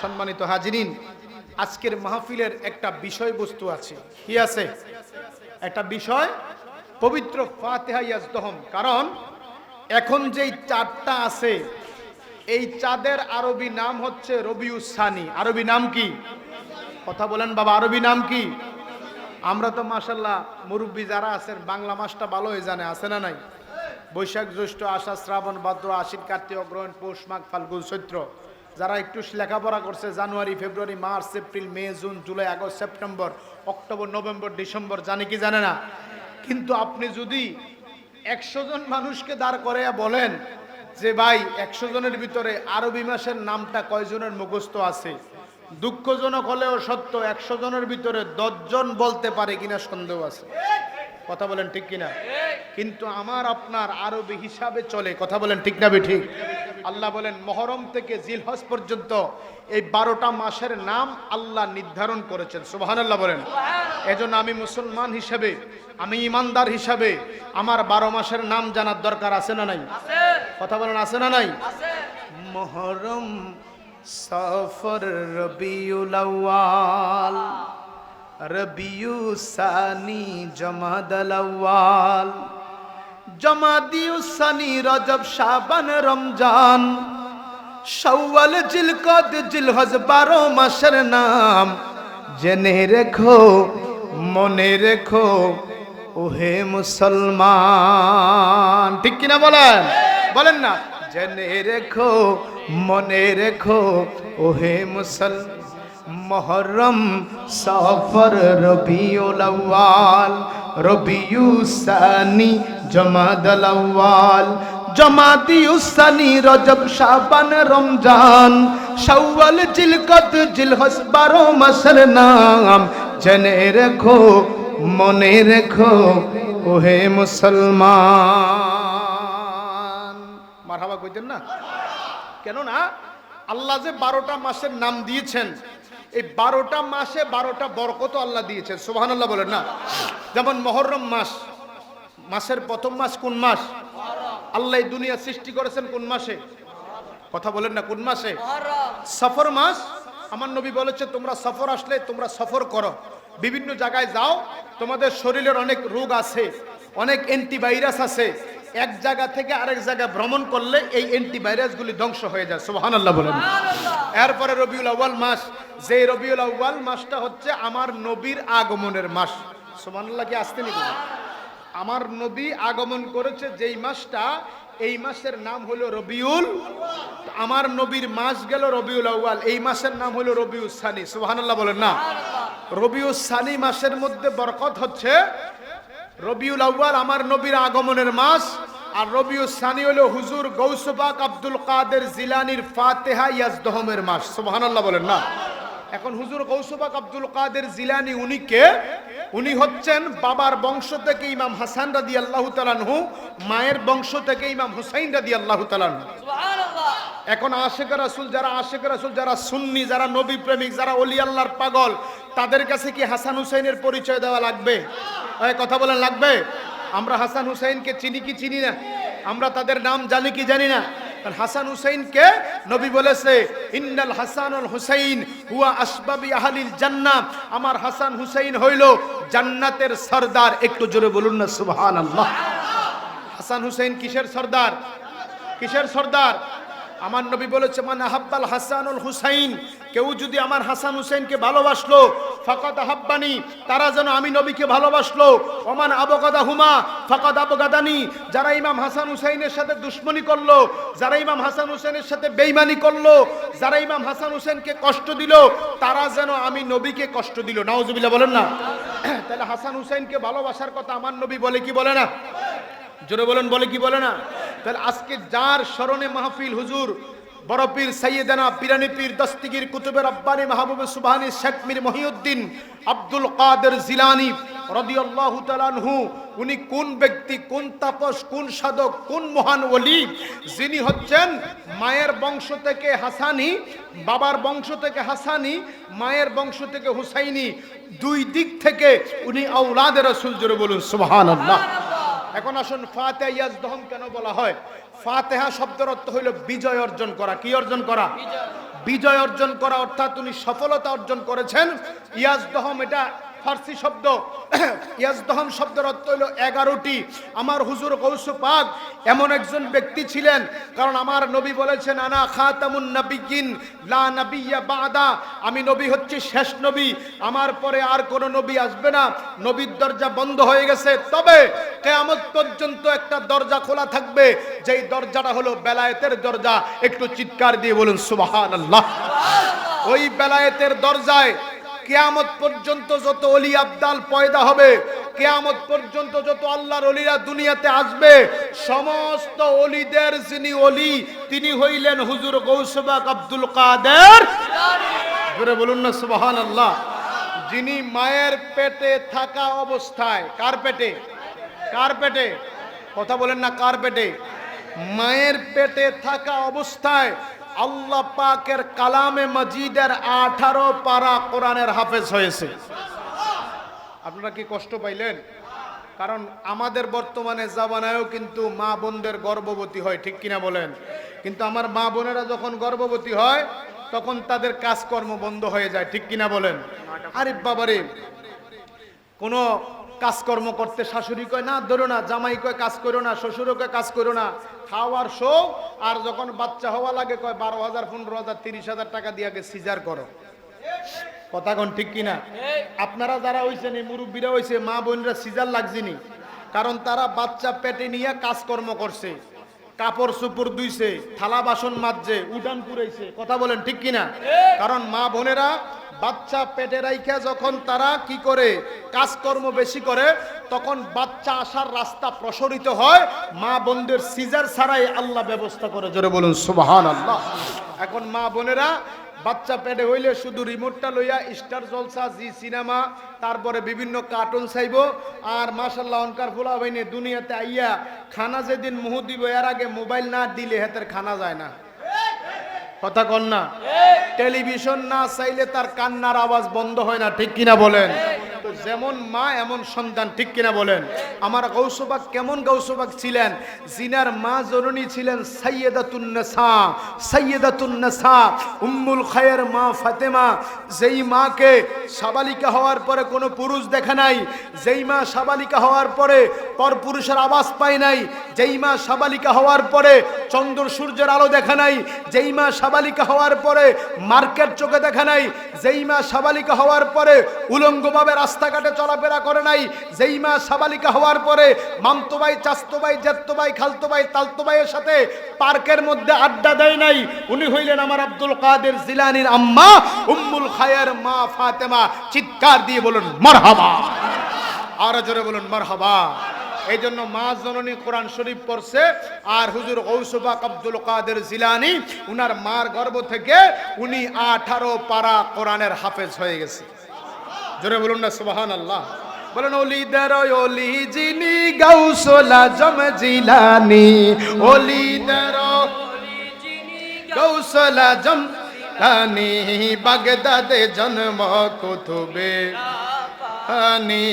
A: সম্মানিত হাজিরিন, আজকের মাহফিলের একটা বিষয়বস্তু আছে। কি আছে? একটা বিষয়, পবিত্র ফাতিহা ইয়াজদহম। কারণ এখন যেই চাঁদটা আছে, এই চাঁদের আরবি নাম হচ্ছে রবিউস সানি। আরবি নাম কি? কথা বলেন বাবা, আরবি নাম কি? আমরা তো মাশাআল্লাহ মুরব্বী যারা আছেন বাংলা মাসটা ভালোই জানে, আছে না নাই? বৈশাখ, জ্যৈষ্ঠ, আষাঢ়, শ্রাবণ, ভাদ্র, আশ্বিন, কার্তিক, অগ্রহায়ণ, পৌষ, মাঘ, ফাল্গুন, চৈত্র। যারা একটু লেখাপড়া করছে January, February, March, April, May, June, July, August, September, October, November, December জানে কি জানে না? কিন্তু আপনি যদি 100 জন মানুষকে দাঁড় করে বলেন যে ভাই 100 জনের ভিতরে আরবি মাসের নামটা কয়জনের মুখস্থ আছে, দুঃখজনক হলেও সত্য 100 জনের ভিতরে 10 জন বলতে পারে কিনা সন্দেহ আছে। কথা বলেন ঠিক কিনা? কিন্তু আমার আপনার আরবি হিসাবে চলে। কথা বলেন ঠিক না ঠিক? আল্লাহ বলেন মুহররম থেকে জিলহজ পর্যন্ত এই 12টা মাসের নাম আল্লাহ নির্ধারণ করেছেন। সুবহানাল্লাহ বলেন। এজন্য আমি মুসলমান হিসেবে, আমি ইমানদার হিসাবে আমার 12 মাসের নাম জানার দরকার আছে না নাই? কথা বলেন আছে না নাই? মুহররম, সফর, রবিউল আউয়াল, রবিউস সানি, জমাদাল আউয়াল, জমাদিউস সানি, রজব, শাবান, রমজান, শাওয়াল, জিলকদ, জিলহজ 12 মাসের নাম জেনে রেখো, মনে রেখো ওহে মুসলমান। ঠিক কিনা বলেন? বলেন না? জেনে রেখো, মনে রেখো ওহে মুসলমান। মুহররম, সফর, রবিউল আউয়াল, রবিউস সানি, জমাদাল আউয়াল, জমাদিউস সানি, রজব, শাবান, রমজান, শাওয়াল, জিলকদ, জিলহজ 12 মাসের নাম জেনে রেখো, মনে রেখো ওহে মুসলমান। মারহাবা কইতেন না? কেন না? আল্লাহ যে 12টা মাসের নাম দিয়েছেন, এই 12টা মাসে 12টা বরকত আল্লাহ দিয়েছেন। সুবহানাল্লাহ বলেন না? যেমন মুহররম মাস, মাসের প্রথম মাস কোন মাস? আল্লাহ এই দুনিয়া সৃষ্টি করেছেন কোন মাসে? কথা বলেন না কোন মাসে? সফর মাস। আমার নবী বলেছে তোমরা সফর আসলে তোমরা সফর করো, বিভিন্ন জায়গায় যাও, তোমাদের শরীরের অনেক রোগ আছে, অনেক অ্যান্টিভাইরাস আছে, এক জায়গা থেকে আরেক জায়গায় ভ্রমণ করলে এই অ্যান্টিভাইরাসগুলি ধ্বংস হয়ে যায়। সুবহানাল্লাহ বলেন। এরপরে রবিউল আউয়াল মাস, যে রবিউল আউয়াল মাসটা হচ্ছে আমার নবীর আগমনের মাস। সুবহানাল্লাহ কি আসতে নি? আমার নবী আগমন করেছে যেই মাসটা, এই মাসের নাম হলো রবিউল। আমার নবীর মাস গেল রবিউল আউয়াল, এই মাসের নাম হলো রবিউস সানি। সুবহানাল্লাহ বলেন না? রবিউস সানি মাসের মধ্যে বরকত হচ্ছে, রবিউল আউয়াল আমার নবীর আগমনের মাস, আর রবিউস সানি হলো হুজুর গৌস পাক আব্দুল কাদের জিলানীর ফাতিহা ইয়াজদহমের মাস। সুবহানাল্লাহ বলেন না? এখন হুজুর গৌস পাক আব্দুল কাদের জিলানী উনি কে? উনি হচ্ছেন বাবার বংশ থেকে ইমাম হাসান রাদিয়াল্লাহু তাআলা আনহু, মায়ের বংশ থেকে ইমাম হুসাইন রাদিয়াল্লাহু তাআলা আনহু। সুবহানাল্লাহ। এখন আশিক রাসূল যারা সুন্নি, যারা নবী প্রেমিক, যারা ওলি আল্লাহর পাগল, তাদের কাছে কি হাসান হুসাইনের পরিচয় দেওয়া লাগবে? কথা বলেন লাগবে? আমরা হাসান হুসাইনকে চিনি কি চিনি না? আমরা তাদের নাম জানি কি জানি না? হাসান হুসাইনকে নবী বলেছে ইন্নাল হাসান ওয়াল হুসাইন হুয়া আসবাবি আহলিল জান্নাহ, আমার হাসান হুসাইন হইল জান্নাতের সরদার। একটু জোরে বলুন না সুবহানাল্লাহ। হাসান হুসাইন কিসের সরদার? কিসের সরদার? আমার নবী বলেছে মান আহাব্বাল হাসান ওয়াল হুসাইন কেউ যদি আমার হাসান হুসাইনকে ভালোবাসলো ফাকাদ আহাব্বানি, তারা যেন আমি নবীকে ভালোবাসলো। ওমান আবগাদা হুমা ফাকাদ আবগাদানি, যারা ইমাম হাসান হুসাইনের সাথে দুশমনি করলো, যারা ইমাম হাসান হুসাইনের সাথে বেঈমানি করলো, যারা ইমাম হাসান হুসাইনকে কষ্ট দিল, তারা যেন আমি নবীকে কষ্ট দিল। নাউজুবিল্লাহ বলেন না? তাহলে হাসান হুসাইনকে ভালোবাসার কথা আমার নবী বলে কি বলে না? জোরে বলেন, বলে কি বলে না? তাহলে আজকে যার স্মরণে মাহফিল, হুজুর বড় পীর সাইয়েদানা পিরানি পীর দস্তগীর কুতুবে রব্বানি মাহবুবে সুবহানি শেখ মীর মহিউদ্দিন আব্দুল কাদের জিলানী রাদিয়াল্লাহু তাআলা আনহু, উনি কোন ব্যক্তি, কোন তাপস, কোন সাধক, কোন মহান ওলি, যিনি হচ্ছেন মায়ের বংশ থেকে হাসানি, বাবার বংশ থেকে হাসানি, মায়ের বংশ থেকে হুসাইনি, দুই দিক থেকে উনি আওলাদে রাসূল। জোরে বলুন সুবহানাল্লাহ। এখন আসুন, ফাতিহা ইয়াজদহম কেন বলা হয়? ফাতিহা শব্দের অর্থ হইল বিজয় অর্জন করা। কি অর্জন করা? বিজয় অর্জন করা, অর্থাৎ উনি সফলতা অর্জন করেছেন। ইয়াজদহম এটা ফার্সি শব্দ। ইয়াজদহম শব্দের অর্থ হইল 11টি। আমার হুজুর গৌসে পাক এমন একজন ব্যক্তি ছিলেন, কারণ আমার নবী বলেছেন আনা খাতামুন নবিয়্যিন লা নাবিয়্যা বাদা, আমি নবী হচ্ছি শেষ নবী, আমার পরে আর কোন নবী আসবে না, নবীর দরজা বন্ধ হয়ে গেছে। তবে কিয়ামত পর্যন্ত একটা দরজা খোলা থাকবে, যেই দরজাটা হলো বেলায়েতের দরজা। একটু চিৎকার দিয়ে বলুন সুবহানাল্লাহ। ওই বেলায়েতের দরজায় কিয়ামত পর্যন্ত যত ওলি আবদাল পয়দা হবে, কিয়ামত পর্যন্ত যত আল্লাহর ওলিরা দুনিয়াতে আসবে, সমস্ত ওলিদের যিনি ওলি, তিনি হইলেন হুজুর গৌসে পাক আব্দুল কাদের জিলানী। জোরে বলুন না সুবহানাল্লাহ। যিনি মায়ের পেটে থাকা অবস্থায়, কার পেটে? কার পেটে? কথা বলেন না, কার পেটে? মায়ের পেটে থাকা অবস্থায় আল্লাহ পাকের কালামে মাজিদের 18 পারা কোরআনের হাফেজ হয়েছে। আপনারা কি কষ্ট পাইলেন? কারণ আমাদের বর্তমানে জামানায়ও কিন্তু মা বোনদের গর্ভবতী হয়, ঠিক কিনা বলেন? কিন্তু আমার মা বোনেরা যখন গর্ভবতী হয় তখন তাদের কাজকর্ম বন্ধ হয়ে যায়, ঠিক কিনা বলেন? আরে বাবারে, কোনো কাজকর্ম করতে শাশুড়ি কয় না ধরো না, জামাই কয় কাজ করো না, শ্বশুরও কয় কাজ করো না, খাওয়ার শো। আর যখন বাচ্চা হওয়া লাগে কয় 12,000, 15,000, 30,000 টাকা দিয়ে আগে সিজার করো। কথা কোন ঠিক কিনা? আপনারা যারা হইছেন, এই মুরব্বীরা হইছে, মা বোনরা সিজার লাগছেনি, কারণ তারা বাচ্চা পেটে নিয়ে কাজকর্ম করছে, কাপড় চোপড় ধুইছে, থালা বাসন মাজছে, উঠান পুরাইছে। কথা বলেন ঠিক কিনা? কারণ মা বোনেরা বাচ্চা পেটে রাইখা যখন তারা কি করে, কাজকর্ম বেশি করে, তখন বাচ্চা আসার রাস্তা প্রসারিত হয়। মা বোনদের সিজার ছাড়াই আল্লাহ ব্যবস্থা করে। জোরে বলুন সুবহানাল্লাহ। এখন মা বোনেরা বাচ্চা পেটে হইলে শুধু রিমোটটা লইয়া স্টার জলসা, জি সিনেমা, তারপরে বিভিন্ন কার্টুন চাইব। আর মাশাআল্লাহ অনকার ফুলা বাইনে দুনিয়াতে আইয়া খানা যেদিন মুহ দিব, এর আগে মোবাইল না দিলে হেতের খানা যায় না। কথা কন না? টেলিভিশন না চাইলে তার কান্নার আওয়াজ বন্ধ হয় না, ঠিক কিনা বলেন? তো যেমন মা এমন সন্তান, ঠিক কিনা বলেন? আমার গৌসে পাক কেমন গৌসে পাক ছিলেন? জিনার মা জননী ছিলেন সাইয়্যিদাতুন নিসা, সাইয়্যিদাতুন নিসা, উম্মুল খায়ের মা ফাতেমা। যেই মাকে সাবালিকা হওয়ার পরে কোনো পুরুষ দেখে নাই, যেই মা সাবালিকা হওয়ার পরে পরপুরুষের আওয়াজ পায় নাই, যেই মা সাবালিকা হওয়ার পরে চন্দ্র সূর্যের আলো দেখে নাই, যেই মা সাবালিকা হওয়ার পরে মার্কেট চোখে দেখে নাই, যেই মা সাবালিকা হওয়ার পরে উলঙ্গভাবে রাস্তাঘাটে চলাফেরা করে নাই, যেই মা সাবালিকা হওয়ার পরে মামতো ভাই, চাচতো ভাই, জ্যাঠতো ভাই, খালতো ভাই, তালতো ভাইয়ের সাথে পার্কের মধ্যে আড্ডা দেয় নাই, উনি হইলেন আমার আব্দুল কাদের জিলানীর আম্মা উম্মুল খায়ের মা ফাতেমা। চিৎকার দিয়ে বলুন মারহাবা, আর জোরে বলুন মারহাবা। এই জন্য মা জননী কোরআন শরীফ পড়ছে, আর হুজুর গৌসে পাক আব্দুল কাদের জিলানী উনার মার গর্ভ থেকে উনি 18 পারা কোরআনের হাফেজ হয়ে গেছে। জোরে বলুন না সুবহানাল্লাহ। বলেন ওলিদের ওলি যিনি গাউসুল আজম জিলানী, ওলিদের ওলি যিনি গাউসুল আজম জিলানী, বাগদাদে জন্ম কুতুবে রাব্বানী।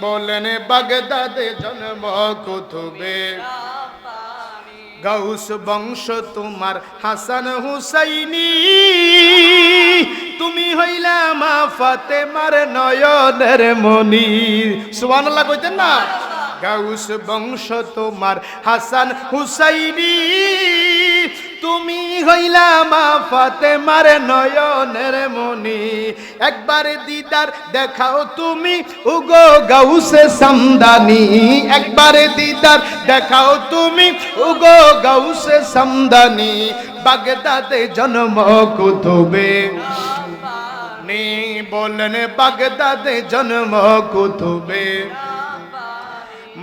A: বলেন বাগদাদে জন্ম কুতুবে রাব্বানী। গাউস বংশ তোমার হাসান হুসাইনি, তুমি হইলা মা ফাতেমার নয়নের মনি। সুবহানাল্লাহ কইতেন না? গাউস বংশ তোমার হাসান হুসাইনি, তুমি হইলা মা ফাতেমার নয়নের মনি, একবার দিদার দেখাও তুমি উগো গাউসে সামদানি, একবার দিদার দেখাও তুমি উগো গাউসে সামদানি, বাগদাদে জন্ম কুতুবে নি, বলেন বাগদাদে জন্ম কুতুবে।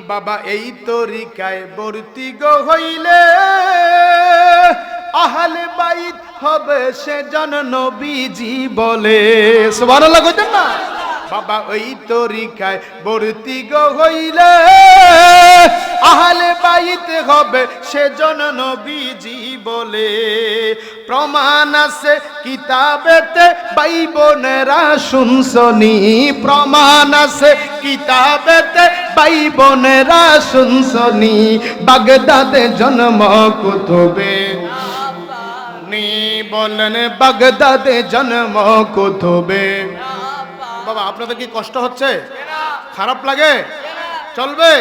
A: বাবা এই তরিকায় বর্তি গো হইলে আহলে বাইত হবে সে জন নবীজি বলে, সুবহানাল্লাহ কইতেন না? বাবা ওই তরিকায় বর্তি গো হইলে আহলে বাইত হবে সে জন নবীজি বলে। প্রমাণ আছে কিতাবেতে ভাই বোনেরা শুনছনি, প্রমাণ আছে কিতাবেতে ভাই বোনেরা শুনছনি, বাগদাদে জন্ম কুতুবে নি, বলেন বাগদাদে জন্ম কুতুবে। বাবা আপনাদের কি কষ্ট হচ্ছে, খারাপ লাগে? চলবে,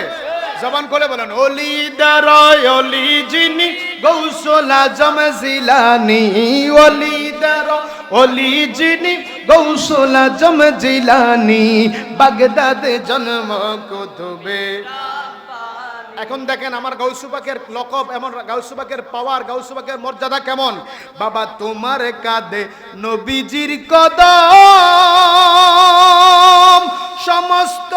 A: জবান খুলে বলেন ওলি দারয় ওলি যিনি গৌসুল আজম জিলানি, ওলি দারয় ওলি যিনি গৌসুল আজম জিলানি, বাগদাদে জন্ম কুতুবে। এখন দেখেন আমার গাউসু পাকের লকব এমন, গাউসু পাকের পাওয়ার, গাউসু পাকের মর্যাদা কেমন। বাবা তোমার কাঁধে নবীজির কদম, সমস্ত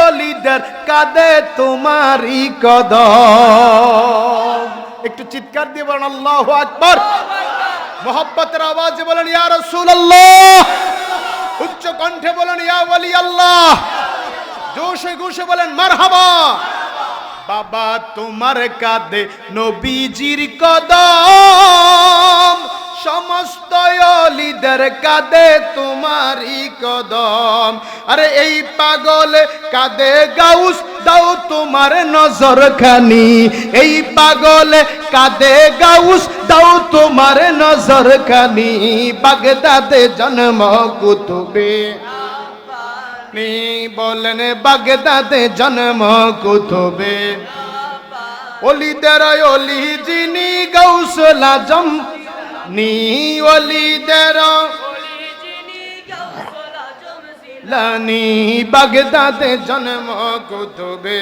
A: ওলিদের কাঁধে তোমারই কদম। একটু চিৎকার দিয়ে বলেন আল্লাহু আকবার, মোহাব্বতের আওয়াজে বলেন ইয়া রাসূলুল্লাহ, উচ্চ কণ্ঠে বলেন ইয়া ওয়ালি আল্লাহ, জোশে ঘোষে বলেন মারহাবা। বাবা তোমার কাঁধে নবীজির কদম, সমস্ত ওলিদের কাঁধে তোমারই কদম। আরে এই পাগল কাঁধে গাউস দাও তোমার নজর খানি, এই পাগল কাঁধে গাউস দাও তোমার নজর খানি, বাগদাদে জন্ম কুতুবে নি, বলেন বাগদাদে জন্ম কুতুবে। ওলিদের ওলি যিনি গাউসুল আজম নি, ওলিদের লানি, বাগদাদে জন্ম কুতুবে।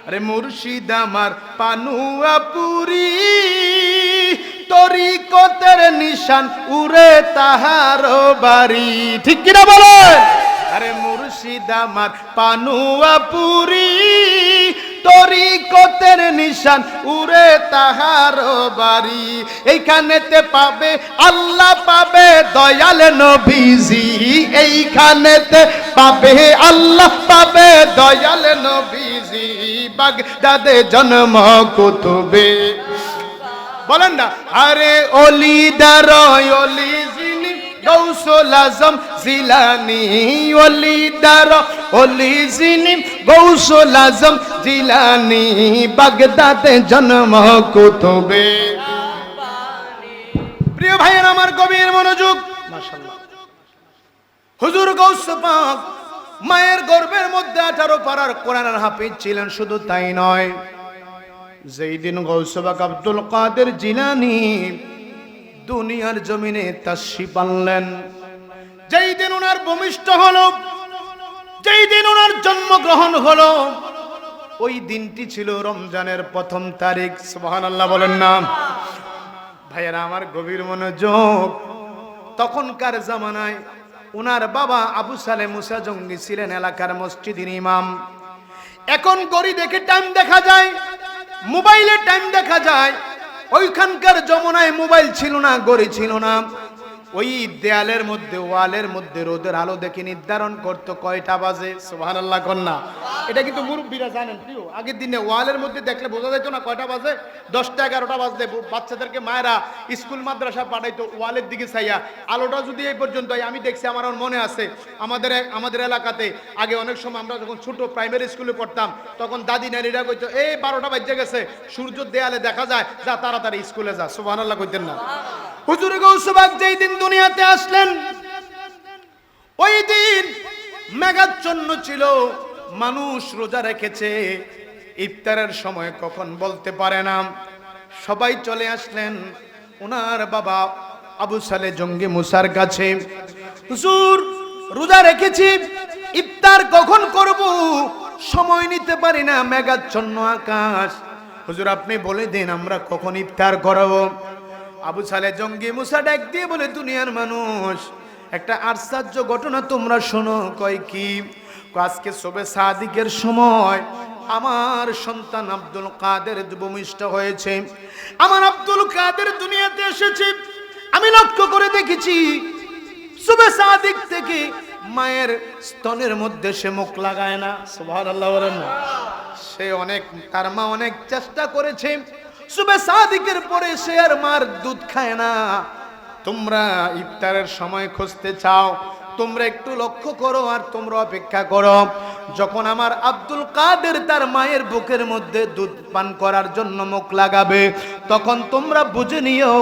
A: আরে মুর্শিদ আমার পানুয়া পুরি, তরিকতের নিশান উড়ে তাহার বাড়ি, ঠিক কিনা বলেন? আরে মুর্শিদ আমার পানুয়া পুরি, তরিকতের নিশান উড়ে তাহার বাড়ি, এইখানেতে পাবে আল্লাহ পাবে দয়াল নবীজি, এইখানেতে পাবে আল্লাহ পাবে দয়াল নবীজি, বাগদাদে জন্ম কুতুবে। বলেন না আরে ওলি দারয় ওলি যিনি গৌসুল আজম জিলানি, ওলি দারয় ওলি যিনি গৌসুল আজম জিলানি, বাগদাদে জন্ম কুতুবে। প্রিয় ভাইয়ের আমার গভীর মনোযোগ, মাশাআল্লাহ। হুজুর গাউস পাক মায়ের গর্ভের মধ্যে 18 পারার কোরআনের হাফিজ ছিলেন। শুধু তাই নয়, যেই দিন গাউস পাক আব্দুল কাদের জিলানী দুনিয়ার জমিনে তাশরিফ আনলেন, যেই দিন ওনার ভূমিষ্ঠ হলো, যেই দিন ওনার জন্মগ্রহণ হলো, ওই দিনটি ছিল রমজানের 1ম তারিখ। সুবহানাল্লাহ বলেন না? ভাইয়েরা আমার গভীর মনোযোগ, তখনকার জামানায় ওনার বাবা আবু সালে মুসা জঙ্গি ছিলেন এলাকার মসজিদের ইমাম। এখন ঘড়ি দেখে টাইম দেখা যায়, মোবাইলে টাইম দেখা যায়। ওইখানকার জমানায় মোবাইল ছিল না, ঘড়ি ছিল না। ওই দেয়ালের মধ্যে, ওয়ালের মধ্যে রোদের আলো দেখে নির্ধারণ করতো কয়টা বাজে। সুবহানাল্লাহ কন্যা, এটা কিন্তু মুরব্বীরা জানেন। প্রিয় আগের দিনে ওয়ালের মধ্যে দেখলে বোঝা যেত না কয়টা বাজে। 10টা 11টা বাজলে বাচ্চাদেরকে মায়েরা স্কুল মাদ্রাসা পাঠাইতো ওয়ালের দিকে চাইয়া। আলোটা যদি এই পর্যন্ত, আমি দেখছি, আমার মনে আছে, আমাদের এলাকাতে আগে অনেক সময় আমরা যখন ছোট প্রাইমারি স্কুলে পড়তাম, তখন দাদি নারীরা কইতো এই 12টা বাজে গেছে, সূর্য দেয়ালে দেখা যায়, যা তাড়াতাড়ি স্কুলে যা। সুবহানাল্লাহ কইতেন না? হুজুর গাউস পাক যেই দিন দুনিয়াতে আসলেন, ওই দিন মেঘাচ্ছন্ন ছিল, মানুষ রোজা রেখেছে, ইফতারের সময় কখন বলতে পারে না। সবাই চলে আসলেন ওনার বাবা আবু সালে জঙ্গি মুসার কাছে। হুজুর, রোজা রেখেছি, ইফতার কখন করব? সময় নিতে পারি না, মেঘাচ্ছন্ন আকাশ। হুজুর আপনি বলে দিন আমরা কখন ইফতার করব? আবু সালে জঙ্গি মুসা ডাক দিয়ে বলে, দুনিয়ার মানুষ, একটা আশ্চর্য ঘটনা তোমরা শোনো। কয় কি? আজকে শবে সাদিকের সময় আমার সন্তান আব্দুল কাদের ভূমিষ্ঠ হয়েছে। আমার আব্দুল কাদের দুনিয়াতে এসেছে। আমি লক্ষ্য করে দেখেছি শবে সাদিক থেকে মায়ের স্তনের মধ্যে সে মুখ লাগায় না। সুবহানাল্লাহ বলেন না? সে অনেক, তার মা অনেক চেষ্টা করেছে, শবে সাদিকের পরে সে আর মার দুধ খায় না। তোমরা ইফতারের সময় খুঁজতে চাও, তোমরা একটু লক্ষ্য করো আর তোমরা অপেক্ষা করো। যখন আমার আব্দুল কাদের তার মায়ের বুকের মধ্যে দুধ পান করার জন্য মুখ লাগাবে, তখন তোমরা বুঝে নিও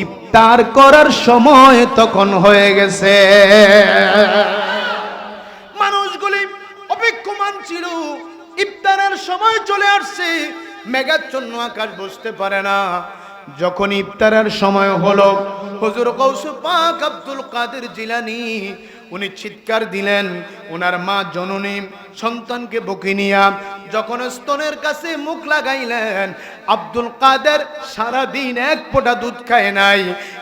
A: ইফতার করার সময় তখন হয়ে গেছে। মানুষগুলি অপেক্ষমান ছিল, ইফতারের সময় চলে আসছে, মেঘাচ্ছন্ন আকাশ বুঝতে পারে না। যখন ইফতারের সময় হলো, হুজুর গৌসে পাক আব্দুল কাদের জিলানী উনি চিৎকার দিলেন। ওনার মা জননী সন্তানকে বুকে নিয়া যখন স্তনের কাছে মুখ লাগাইলেন, আব্দুল কাদের সারা দিন এক ফোঁটা দুধ খায় নাই।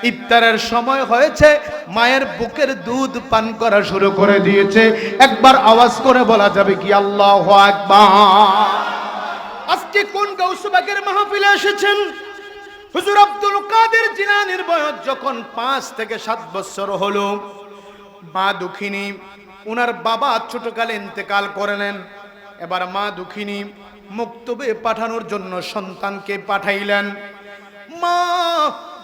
A: ইফতারের সময় হয়েছে, মায়ের বুকের দুধ পান করা শুরু করে দিয়েছে। একবার আওয়াজ করে বলা যাবে কি আল্লাহু আকবার? আজকে কোন গৌসে পাকের মাহফিলে এসেছেন? হুজুর আব্দুল কাদের জিলানীর বয়স যখন 5 থেকে 7 বছর হলো, মা দুঃখিনী, উনার বাবা ছোটকালে ইন্তেকাল করলেন। এবার মা দুঃখিনী মুক্তবে পাঠানোর জন্য সন্তানকে পাঠাইলেন। মা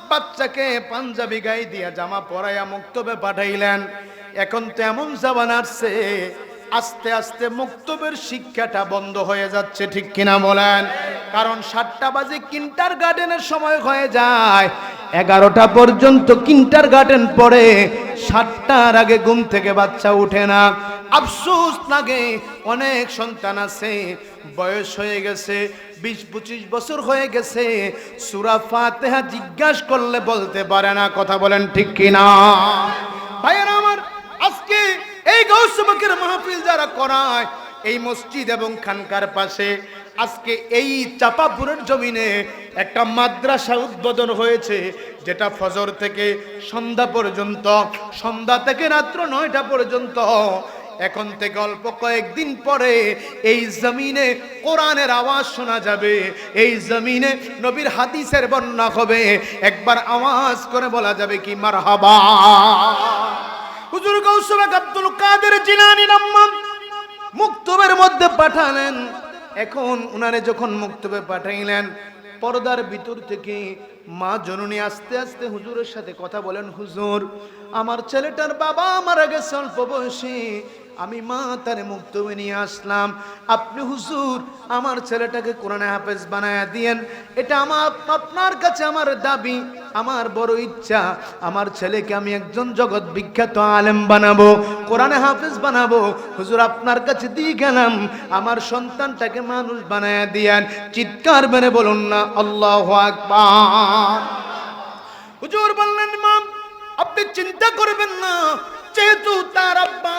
A: বাচ্চাকে পাঞ্জাবি গায়ে দিয়া জামা পরাইয়া মুক্তবে পাঠাইলেন। এখন তো এমন জামানা আসছে, আস্তে আস্তে মুক্তবের শিক্ষাটা বন্ধ হয়ে যাচ্ছে, ঠিক কিনা বলেন? কারণ 7টা বাজে কিন্টার গার্ডেনের সময় হয়ে যায়, 11টা পর্যন্ত কিন্টার গার্ডেন পড়ে, 7টার আগে ঘুম থেকে বাচ্চা উঠে না। আফসোস লাগে, অনেক সন্তান আছে বয়স হয়ে গেছে 20-25 বছর হয়ে গেছে, সূরা ফাতিহা জিজ্ঞাসা করলে বলতে পারে না। কথা বলেন ঠিক কিনা? ভাইয়েরা আমার, আজকে এই গৌসে পাকের মাহফিল যারা করায় এই মসজিদ এবং খানকার পাশে, আজকে এই চাপাপুরের জমিনে একটা মাদ্রাসা উদ্বোধন হয়েছে, যেটা ফজর থেকে সন্ধ্যা পর্যন্ত, সন্ধ্যা থেকে রাত্র 9টা পর্যন্ত। এখন থেকে অল্প কয়েকদিন পরে এই জমিনে কোরআনের আওয়াজ শোনা যাবে, এই জমিনে নবীর হাদিসের বর্ণনা হবে। একবার আওয়াজ করে বলা যাবে কি মারহাবা? হুজুর গৌসে পাক আব্দুল কাদের জিলানী আম্মা মুক্তবের মধ্যে পাঠালেন। এখন উনারে যখন মুক্তবে পাঠাইলেন, পর্দার ভিতর থেকে মা জননী আস্তে আস্তে হুজুরের সাথে কথা বলেন, হুজুর আমার ছেলেটার বাবা মারা গেছে অল্প বয়সে, আমি মা তারে মুক্তবে নিয়ে আসলাম। আপনি হুজুর আমার ছেলেটাকে কোরআনে হাফেজ বানায়া দিয়েন, এটা আপনার কাছে আমার দাবি, আমার বড় ইচ্ছা। আমার ছেলেকে আমি একজন জগৎ বিখ্যাত আলেম বানাবো, কোরআনে হাফেজ বানাবো। হুজুর আপনার কাছে দিয়ে গেলাম, আমার সন্তানটাকে মানুষ বানায়া দিয়েন। চিৎকার মেরে বলুন না আল্লাহু আকবার। হুজুর বললেন, মা আপনি চিন্তা করবেন না, যেহেতু তার আব্বা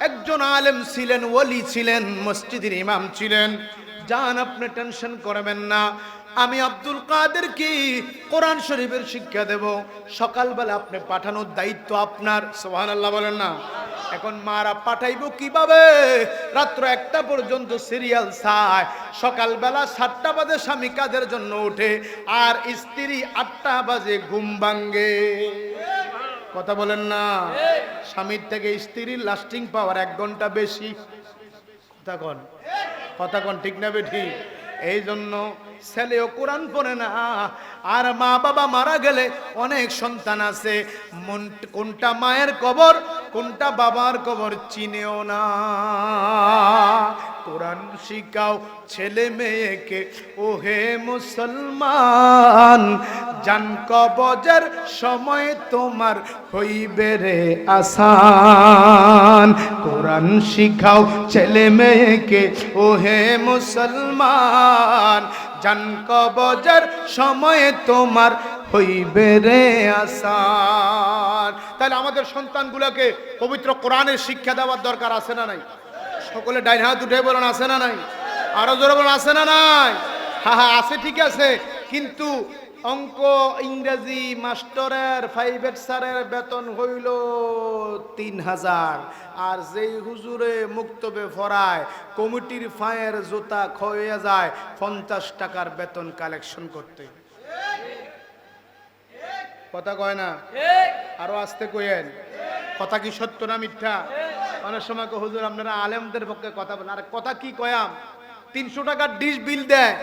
A: একজন আলেম ছিলেন, ওলি ছিলেন, মসজিদের ইমাম ছিলেন, যান আপনি টেনশন করবেন না, আমি আব্দুল কাদের কি কোরআন শরীফের শিক্ষা দেব। সকালবেলা আপনি পাঠানোর দায়িত্ব আপনার। সুবহানাল্লাহ বলেন না? এখন মারা পাঠাইবো কিভাবে? রাত্র 1টা পর্যন্ত সিরিয়াল চায়, সকালবেলা 7টা বাজে স্বামী কাজের জন্য ওঠে, আর স্ত্রী 8টা বাজে ঘুম ভাঙ্গে। কথা বলেন না? স্বামীর থেকে স্ত্রীর লাস্টিং পাওয়ার 1 ঘন্টা বেশি। কথা কন ঠিক না বেঠিক? এই জন্য ছেলেও কোরআন পড়ে না। আর মা বাবা মারা গেলে অনেক সন্তান আছে কোনটা মায়ের কবর কোনটা বাবার কবর চিনেও না। কোরআন শিখাও ছেলে মেয়েকে ওহে মুসলমান, জান কবজের সময় তোমার হইবে রে আসান। কোরআন শিখাও ছেলে মেয়েকে ওহে মুসলমান, জান কবজের সময় তোমার হইবে রে আসার। তাহলে আমাদের সন্তানগুলোকে পবিত্র কোরআনের শিক্ষা দেওয়ার দরকার আছে না নাই? সকলে ডাইন হাত উঠে বলেন আছে না নাই? আরো জোরে বলেন আছে না নাই? হ্যাঁ হ্যাঁ আছে, ঠিক আছে। কিন্তু অঙ্ক ইংরেজি মাস্টারের প্রাইভেট স্যারের বেতন হইল ৩,০০০, আর যেই হুজুরে মুক্তবে ফরায় কমিটির ফায়ের জুতা খয়ে যায় ৫০ টাকার বেতন কালেকশন করতে। কথা কয় না? আরো আসতে কইেন। কথা কি সত্য না মিথ্যা? অনেক সময় হুজুর আপনারা আলেমদের পক্ষে কথা বলেন, আরে কথা কি কয়াম? ৩০০ টাকার ডিশ বিল দেয়,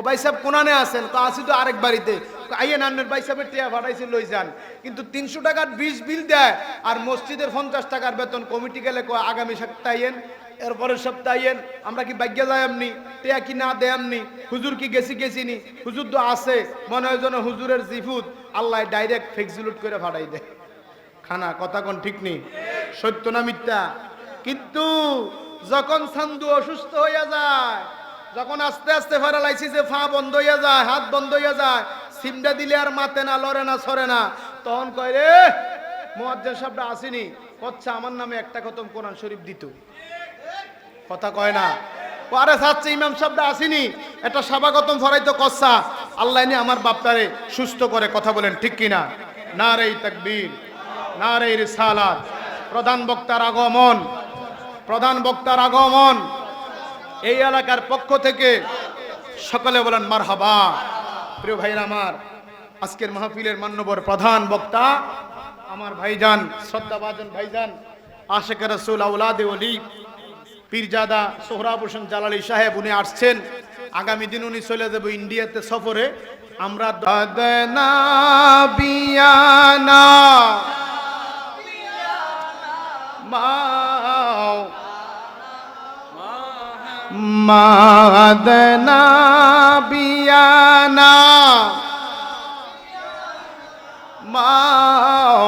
A: ভাই সাহেব কোনানে আছেন, তো আসি তো আরেক বাড়িতে, আইয়েন আন্নের ভাই সাহেবের টিয়া ফাটাইছে লই যান। কিন্তু ৩০০ টাকার ডিশ বিল দেয়, আর মসজিদের ৫০ টাকার বেতন কমিটি গেলে আগামী সপ্তাহে আইয়েন, এরপরের সপ্তাহে আইয়েন। আমরা কি ভাগ্য যায় এমনি? টিয়া কি না দেয় এমনি? হুজুর কি গেছিনি? হুজুর তো আছে, মনে হয় যেন হুজুরের জিফুত আল্লাহ ডাইরেক্ট ফেক্সিলুট করে ফাটাই দেয় খানা। কথা কোন ঠিক নেই? সত্য না মিথ্যা? কিন্তু যখন সান্দু অসুস্থ হইয়া যায়, যখন আস্তে আস্তে প্যারালাইসিসে ফা বন্ধ হইয়া যায়, হাত বন্ধ হইয়া যায়, সিমটা দিলে আর মাতে না, লড়ে না, সরে না, তখন কয় রে মুয়াজ্জিন সাহেবটা আসেনি, কচ্ছা আমার নামে একটা খতম কোরআন শরীফ দিত। কথা কয় না? আরে চাচ্ছে ইমাম সাহেবটা আসেনি, একটা সভাগতম ফরাইতো কচ্ছা, আল্লাহ নি আমার বাপটারে সুস্থ করে। কথা বলেন ঠিক কিনা? নারে তাকবীর, নারে রিসালাত। প্রধান বক্তার আগমন, প্রধান বক্তার আগমন। এই এলাকার পক্ষ থেকে সকলে বলেন মারহাবা। প্রিয় ভাইরা আমার, আজকের মাহফিলের মান্যবর প্রধান বক্তা আমার ভাইজান, শ্রদ্ধাভাজন ভাইজান, আশেক রাসূল, আওলাদে ওলি, পীরজাদা সোহরাব হোসেন জালালী সাহেব, উনি আসছেন। আগামী দিন উনি চলে যাব ইন্ডিয়াতে সফরে। আমরা দাদনা বিয়ানা মাও মাদনা বিয়ানা মাও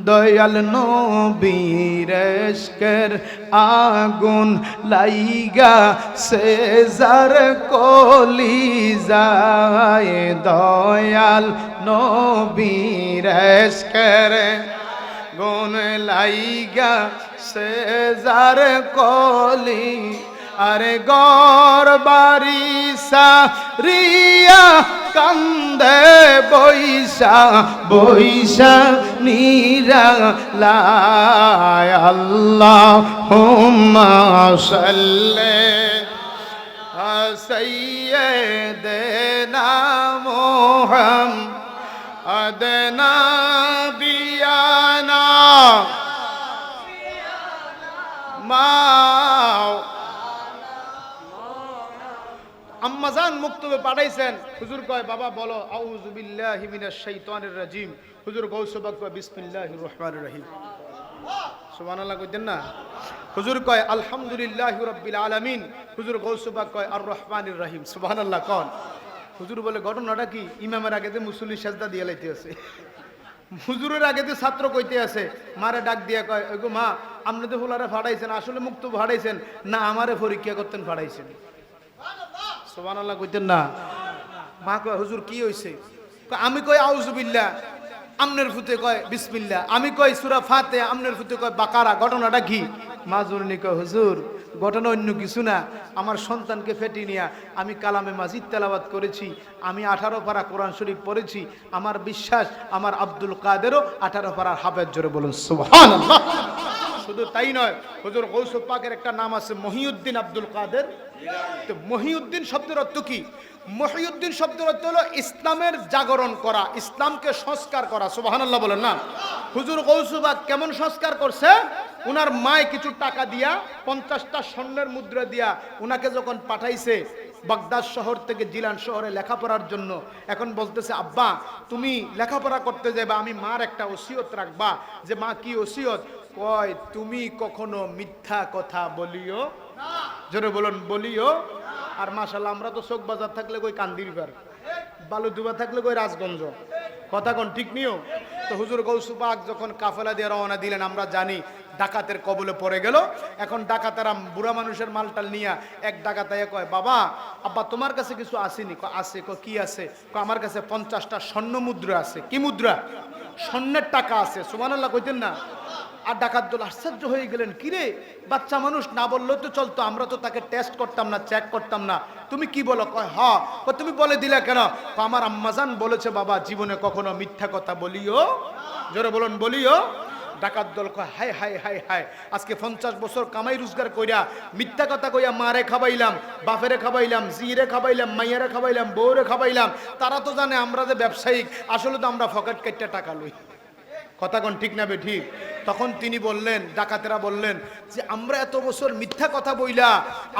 A: দয়াল নবীর ইশকের আগুন লাইগা সেজার কলি যায়। দয়াল নবীর ইশকের গুণ লাইগা সেজার কলি, আরে গর বাড়ি সারিয়া কান্দে বৈশা বৈশা নীরা লাই। আল্লাহুম্মা সাল্লি সাইয়্যিদিনা মুহাম্মাদ নাবিয়ানা মাও। আম্মাজান মুক্তবে পাঠাইছেন, হুজুর কয় বাবা বলো আউযু বিল্লাহি মিনাশ শাইতানির রাজিম। হুজুর গৌসবাক কয় বিসমিল্লাহির রহমানির রহিম। সুবহানাল্লাহ কইতেন না? হুজুর কয় আলহামদুলিল্লাহি রাব্বিল আলামিন। হুজুর গৌসবাক কয় আর রহমানির রহিম। সুবহানাল্লাহ কোন? হুজুর বলে ঘটনাটা কি? ইমামের আগে যে মুসল্লি সেজদা দিয়ে লাইতে আছে, হুজুরের আগে যে ছাত্র কইতে আছে, মারে ডাক দিয়া কয় ওগো মা, আপনি তো ফুলারে ফাড়াইছেন, আসলে মুক্ত ফাড়াইছেন না আমারে পরীক্ষা করতেন ফাড়াইছেন? সুবহানাল্লাহ কইতেন না? মা কয় হুজুর কি হইছে? আমি কই আউযু বিল্লাহ, আমনের ফুতে কয় বিসমিল্লাহ। আমি কই সূরা ফাতিহা, আমনের ফুতে কয় বাকারা। ঘটনাটা কি? মা জুরনি কয় হুজুর ঘটনা অন্য কিছু না, আমার সন্তানকে ফেটি নিয়া আমি কালামে মাজিদ তেলাওয়াত করেছি, আমি 18 পারা কোরআন শরীফ পড়েছি। আমার বিশ্বাস আমার আব্দুল কাদেরও 18 পারার হাফেজ। জোরে বলুন সুবহানাল্লাহ। শুধু তাই নয়, হুজুর গৌস পাকের একটা নাম আছে মহিউদ্দিন আব্দুল কাদের। তো মহিউদ্দিন শব্দের অর্থ কি? মহিউদ্দিন শব্দের অর্থ হলো ইসলামের জাগরণ করা, ইসলামকে সংস্কার করা। সুবহানাল্লাহ বলেন না? হুজুর গৌস পাক কেমন সংস্কার করছে? উনার মায় কিছু টাকা দিয়া, 50টা স্বর্ণের মুদ্রা দিয়া উনাকে যখন পাঠাইছে বাগদাদ শহর থেকে জিলান শহরে লেখাপড়ার জন্য, এখন বলতেছে আব্বা তুমি লেখাপড়া করতে যাবে, আমি মার একটা ওসিয়ত রাখবা। যে মা কি ওসিয়ত? কয় তুমি কখনো মিথ্যা কথা বলিও না। জোরে বলুন বলিও। আর মাশাআল্লাহ আমরা তো চোখ বাজার থাকলে কই কান্দির পার, বালুদুবা থাকলে কই রাজগঞ্জ। কথা কোন ঠিক নিও? তো হুজুর গৌস পাক যখন কাফেলা দিয়ে রওনা দিলেন, আমরা জানি ডাকাতের কবলে পড়ে গেল। এখন ডাকাতেরা বুড়া মানুষের মালটাল নিয়ে এক ডাকাতায় কয়, বাবা আব্বা তোমার কাছে কিছু আসেনি? আছে। কি আছে? আমার কাছে 50টা স্বর্ণ মুদ্রা আছে। কি মুদ্রা? স্বর্ণের টাকা আছে। সুবহানাল্লাহ কইতেন না? আর ডাকাত দল আশ্চর্য হয়ে গেলেন, কিরে বাচ্চা মানুষ, না বললেও তো চলতো, আমরা তো তাকে টেস্ট করতাম না, চেক করতাম না, তুমি কি বলো? কয় হ্যাঁ। তুমি বলে দিলা কেন? আমার আম্মাজান বলেছে বাবা জীবনে কখনো মিথ্যা কথা বলিও। জোরে বলুন, বলিও। ডাকাত দল কয়, হায় হায় হায় হায়, আজকে 50 বছর কামাই রোজগার কইরা মিথ্যা কথা কইয়া মারে খাবাইলাম, বাপেরে খাবাইলাম, জিরে খাবাইলাম, মাইয়ারে খাবাইলাম, বউরে খাবাইলাম। তারা তো জানে আমরা যে ব্যবসায়িক, আসলে তো আমরা ফকেট কাইটটা টাকা লই। কথা কোন ঠিক না বে ঠিক? তখন তিনি বললেন, ডাকাতেরা বললেন যে আমরা এত বছর মিথ্যা কথা বইলা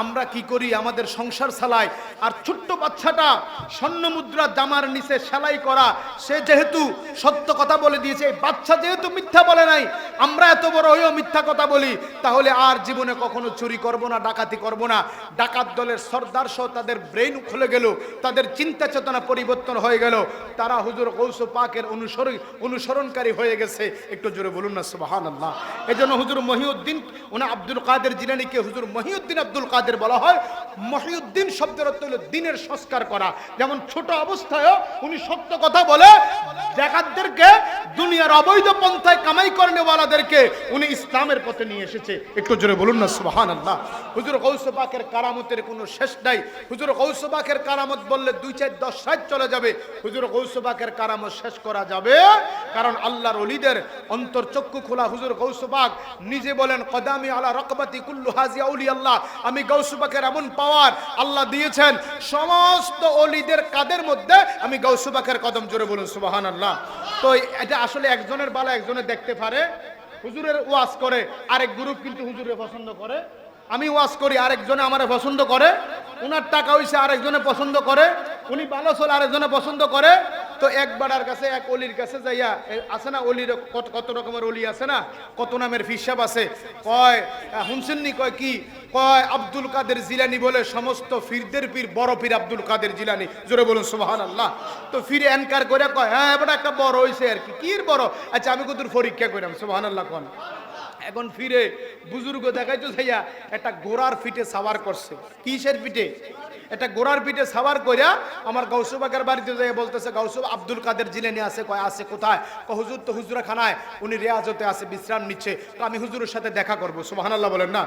A: আমরা কি করি, আমাদের সংসার চালাই। আর ছোট্ট বাচ্চাটা স্বর্ণ মুদ্রা জামার নিচে সেলাই করা, সে যেহেতু সত্য কথা বলে দিয়েছে, এই বাচ্চা যেহেতু মিথ্যা বলে নাই, আমরা এত বড় হয়েও মিথ্যা কথা বলি, তাহলে আর জীবনে কখনো চুরি করব না, ডাকাতি করব না। ডাকাত দলের সর্দার সহ তাদের ব্রেন খুলে গেল, তাদের চিন্তা চেতনা পরিবর্তন হয়ে গেল। তারা হুজুর গৌস পাকের অনুসরণকারী হয়ে গেছে। একটু জোরে বলুন না সুবহানাল্লাহ। এজন্য হুজুর মহিউদ্দিন, ওনা আব্দুল কাদের জিলানীকে হুজুর মহিউদ্দিন আব্দুল কাদের বলা হয়। মহিউদ্দিন শব্দের অর্থ হলো দিনের সংস্কার করা। যেমন ছোট অবস্থায়ও উনি সত্য কথা বলে ডাকাতদেরকে, দুনিয়ার অবৈধ পন্থায় কামাই করেনেওয়ালাদেরকে উনি ইসলামের পথে নিয়ে এসেছে। একটু জোরে বলুন না সুবহানাল্লাহ। হুজুর গৌস পাকের কারামতের কোনো শেষ নাই। হুজুর গৌস পাকের কারামত বললে 2, 4, 10 রাত চলে যাবে। হুজুর গৌস পাকের কারামত শেষ করা যাবে, কারণ আল্লাহর ওলিদের অন্তর চক্ষু খোলা। হুজুর গৌস পাক নিজে বলেন, কদামি আলা রাকবাতি কুল্লু হাজি আউলি আল্লাহ। আমি গৌস পাকের এমন পাওয়ার আল্লাহ দিয়েছেন, সমস্ত ওলিদের কাদের মধ্যে আমি গৌস পাকের কদম। জোরে বলুন সুবহানাল্লাহ। তো এটা আসলে একজনের বালা একজনে দেখতে পারে। হুজুরের ওয়াজ করে আরেক গ্রুপ কিন্তু হুজুরের পছন্দ করে, আমি ওয়াজ করি আরেকজনে আমারে পছন্দ করে, উনার টাকা হইছে আরেকজনে পছন্দ করে, উনি ভালো চলে আরেকজনে পছন্দ করে। তো এক বাড়ার কাছে, এক অলির কাছে যাইয়া, আছে না অলির কত রকমের অলি আছে না, কত নামের হিসাব আছে। কয় হুনসেননি, কয় কি, কয় আব্দুল কাদের জিলানী বলে সমস্ত ফিরদের পীর, বড় পীর আব্দুল কাদের জিলানী। জোরে বলুন সুবহানাল্লাহ। তো ফিরে এনকার করে কয়, হ্যাঁ এবার একটা বড় হইছে আর কি। কির বড়? আচ্ছা আমি কত পরীক্ষা কইরাম। সুবহানাল্লাহ কোন। এখন ফিরে বুজুর্গ দেখাইতো যাইয়া একটা ঘোড়ার পিঠে সাওয়ার করছে। কিসের পিঠে? একটা ঘোড়ার পিঠে সাওয়ার কইরা আমার গাউসু বাকের বাড়িতে যাইয়া বলতেছে, গাউসু আব্দুল কাদের জিলানী আছে। কয় আছে। কোথায়? হুজুর তো হুজুরখানায়, উনি রিয়াজতে আছে, বিশ্রাম নিচ্ছে। তো আমি হুজুরের সাথে দেখা করবো। সুবহানাল্লাহ বলেন না।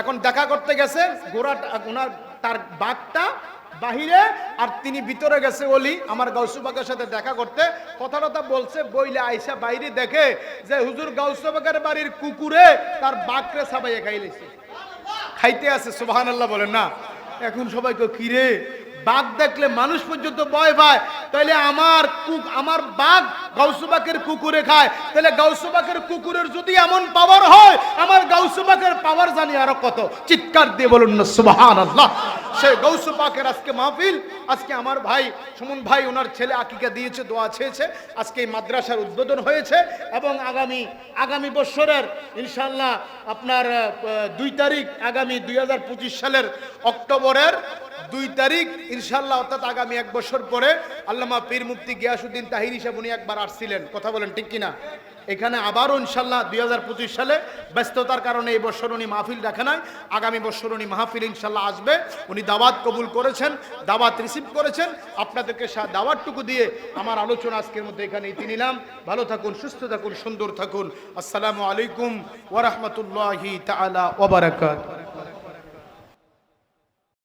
A: এখন দেখা করতে গেছে, ঘোড়াটা ওনার, তার বাঘটা বাহিরে আর তিনি ভিতরে গেছে ওলি আমার গাউসু পাকের সাথে দেখা করতে। কথাটা বলছে, বইলে আইসা বাইরে দেখে যে হুজুর গাউসু পাকের বাড়ির কুকুরে তার বাঘরে সাবাইয়া খাইতে আছে। সুবহানাল্লাহ বলেন না। এখন সবাইকে, কিরে বাঘ দেখলে মানুষ পর্যন্ত ভয় পায়, তাইলে আমার বাঘ গাউসু পাকের কুকুরে খায়, তাহলে গাউসু পাকের কুকুরের যদি এমন পাওয়ার হয়, আমার গাউসু পাকের পাওয়ার জানি আরো কত। চিৎকার দিয়ে বলুন না সুবহানাল্লাহ। সে গাউসু পাকের আজকে মাহফিল, আজকে আমার ভাই সুমন ভাই ওনার ছেলে আকিকা দিয়েছে, দোয়া চেয়েছে, আজকে এই মাদ্রাসার উদ্বোধন হয়েছে। এবং আগামী বছরের ইনশাআল্লাহ আপনার 2 তারিখ, আগামী 2025 সালের অক্টোবরের 2 তারিখ ইনশাআল্লাহ, অর্থাৎ আগামী 1 বছর পরে আল্লামা পীর মুফতি গিয়াসউদ্দিন তাহিরি সাহেব উনি একবার আসছিলেন। কথা বলেন ঠিক কিনা? এখানে আবারও ইনশাআল্লাহ 2025 সালে ব্যস্ততার কারণে এই বছর উনি মাহফিল রাখে নাই, আগামী বছর উনি মাহফিল ইনশাআল্লাহ আসবে। উনি দাওয়াত কবুল করেছেন, দাওয়াত রিসিভ করেছেন। আপনাদেরকে দাওয়াতটুকু দিয়ে আমার আলোচনা আজকের মধ্যে এখানেই নিলাম। ভালো থাকুন, সুস্থ থাকুন, সুন্দর থাকুন। আসসালামু আলাইকুম ওয়া রাহমাতুল্লাহি তাআলা ওয়া বারাকাতুহু।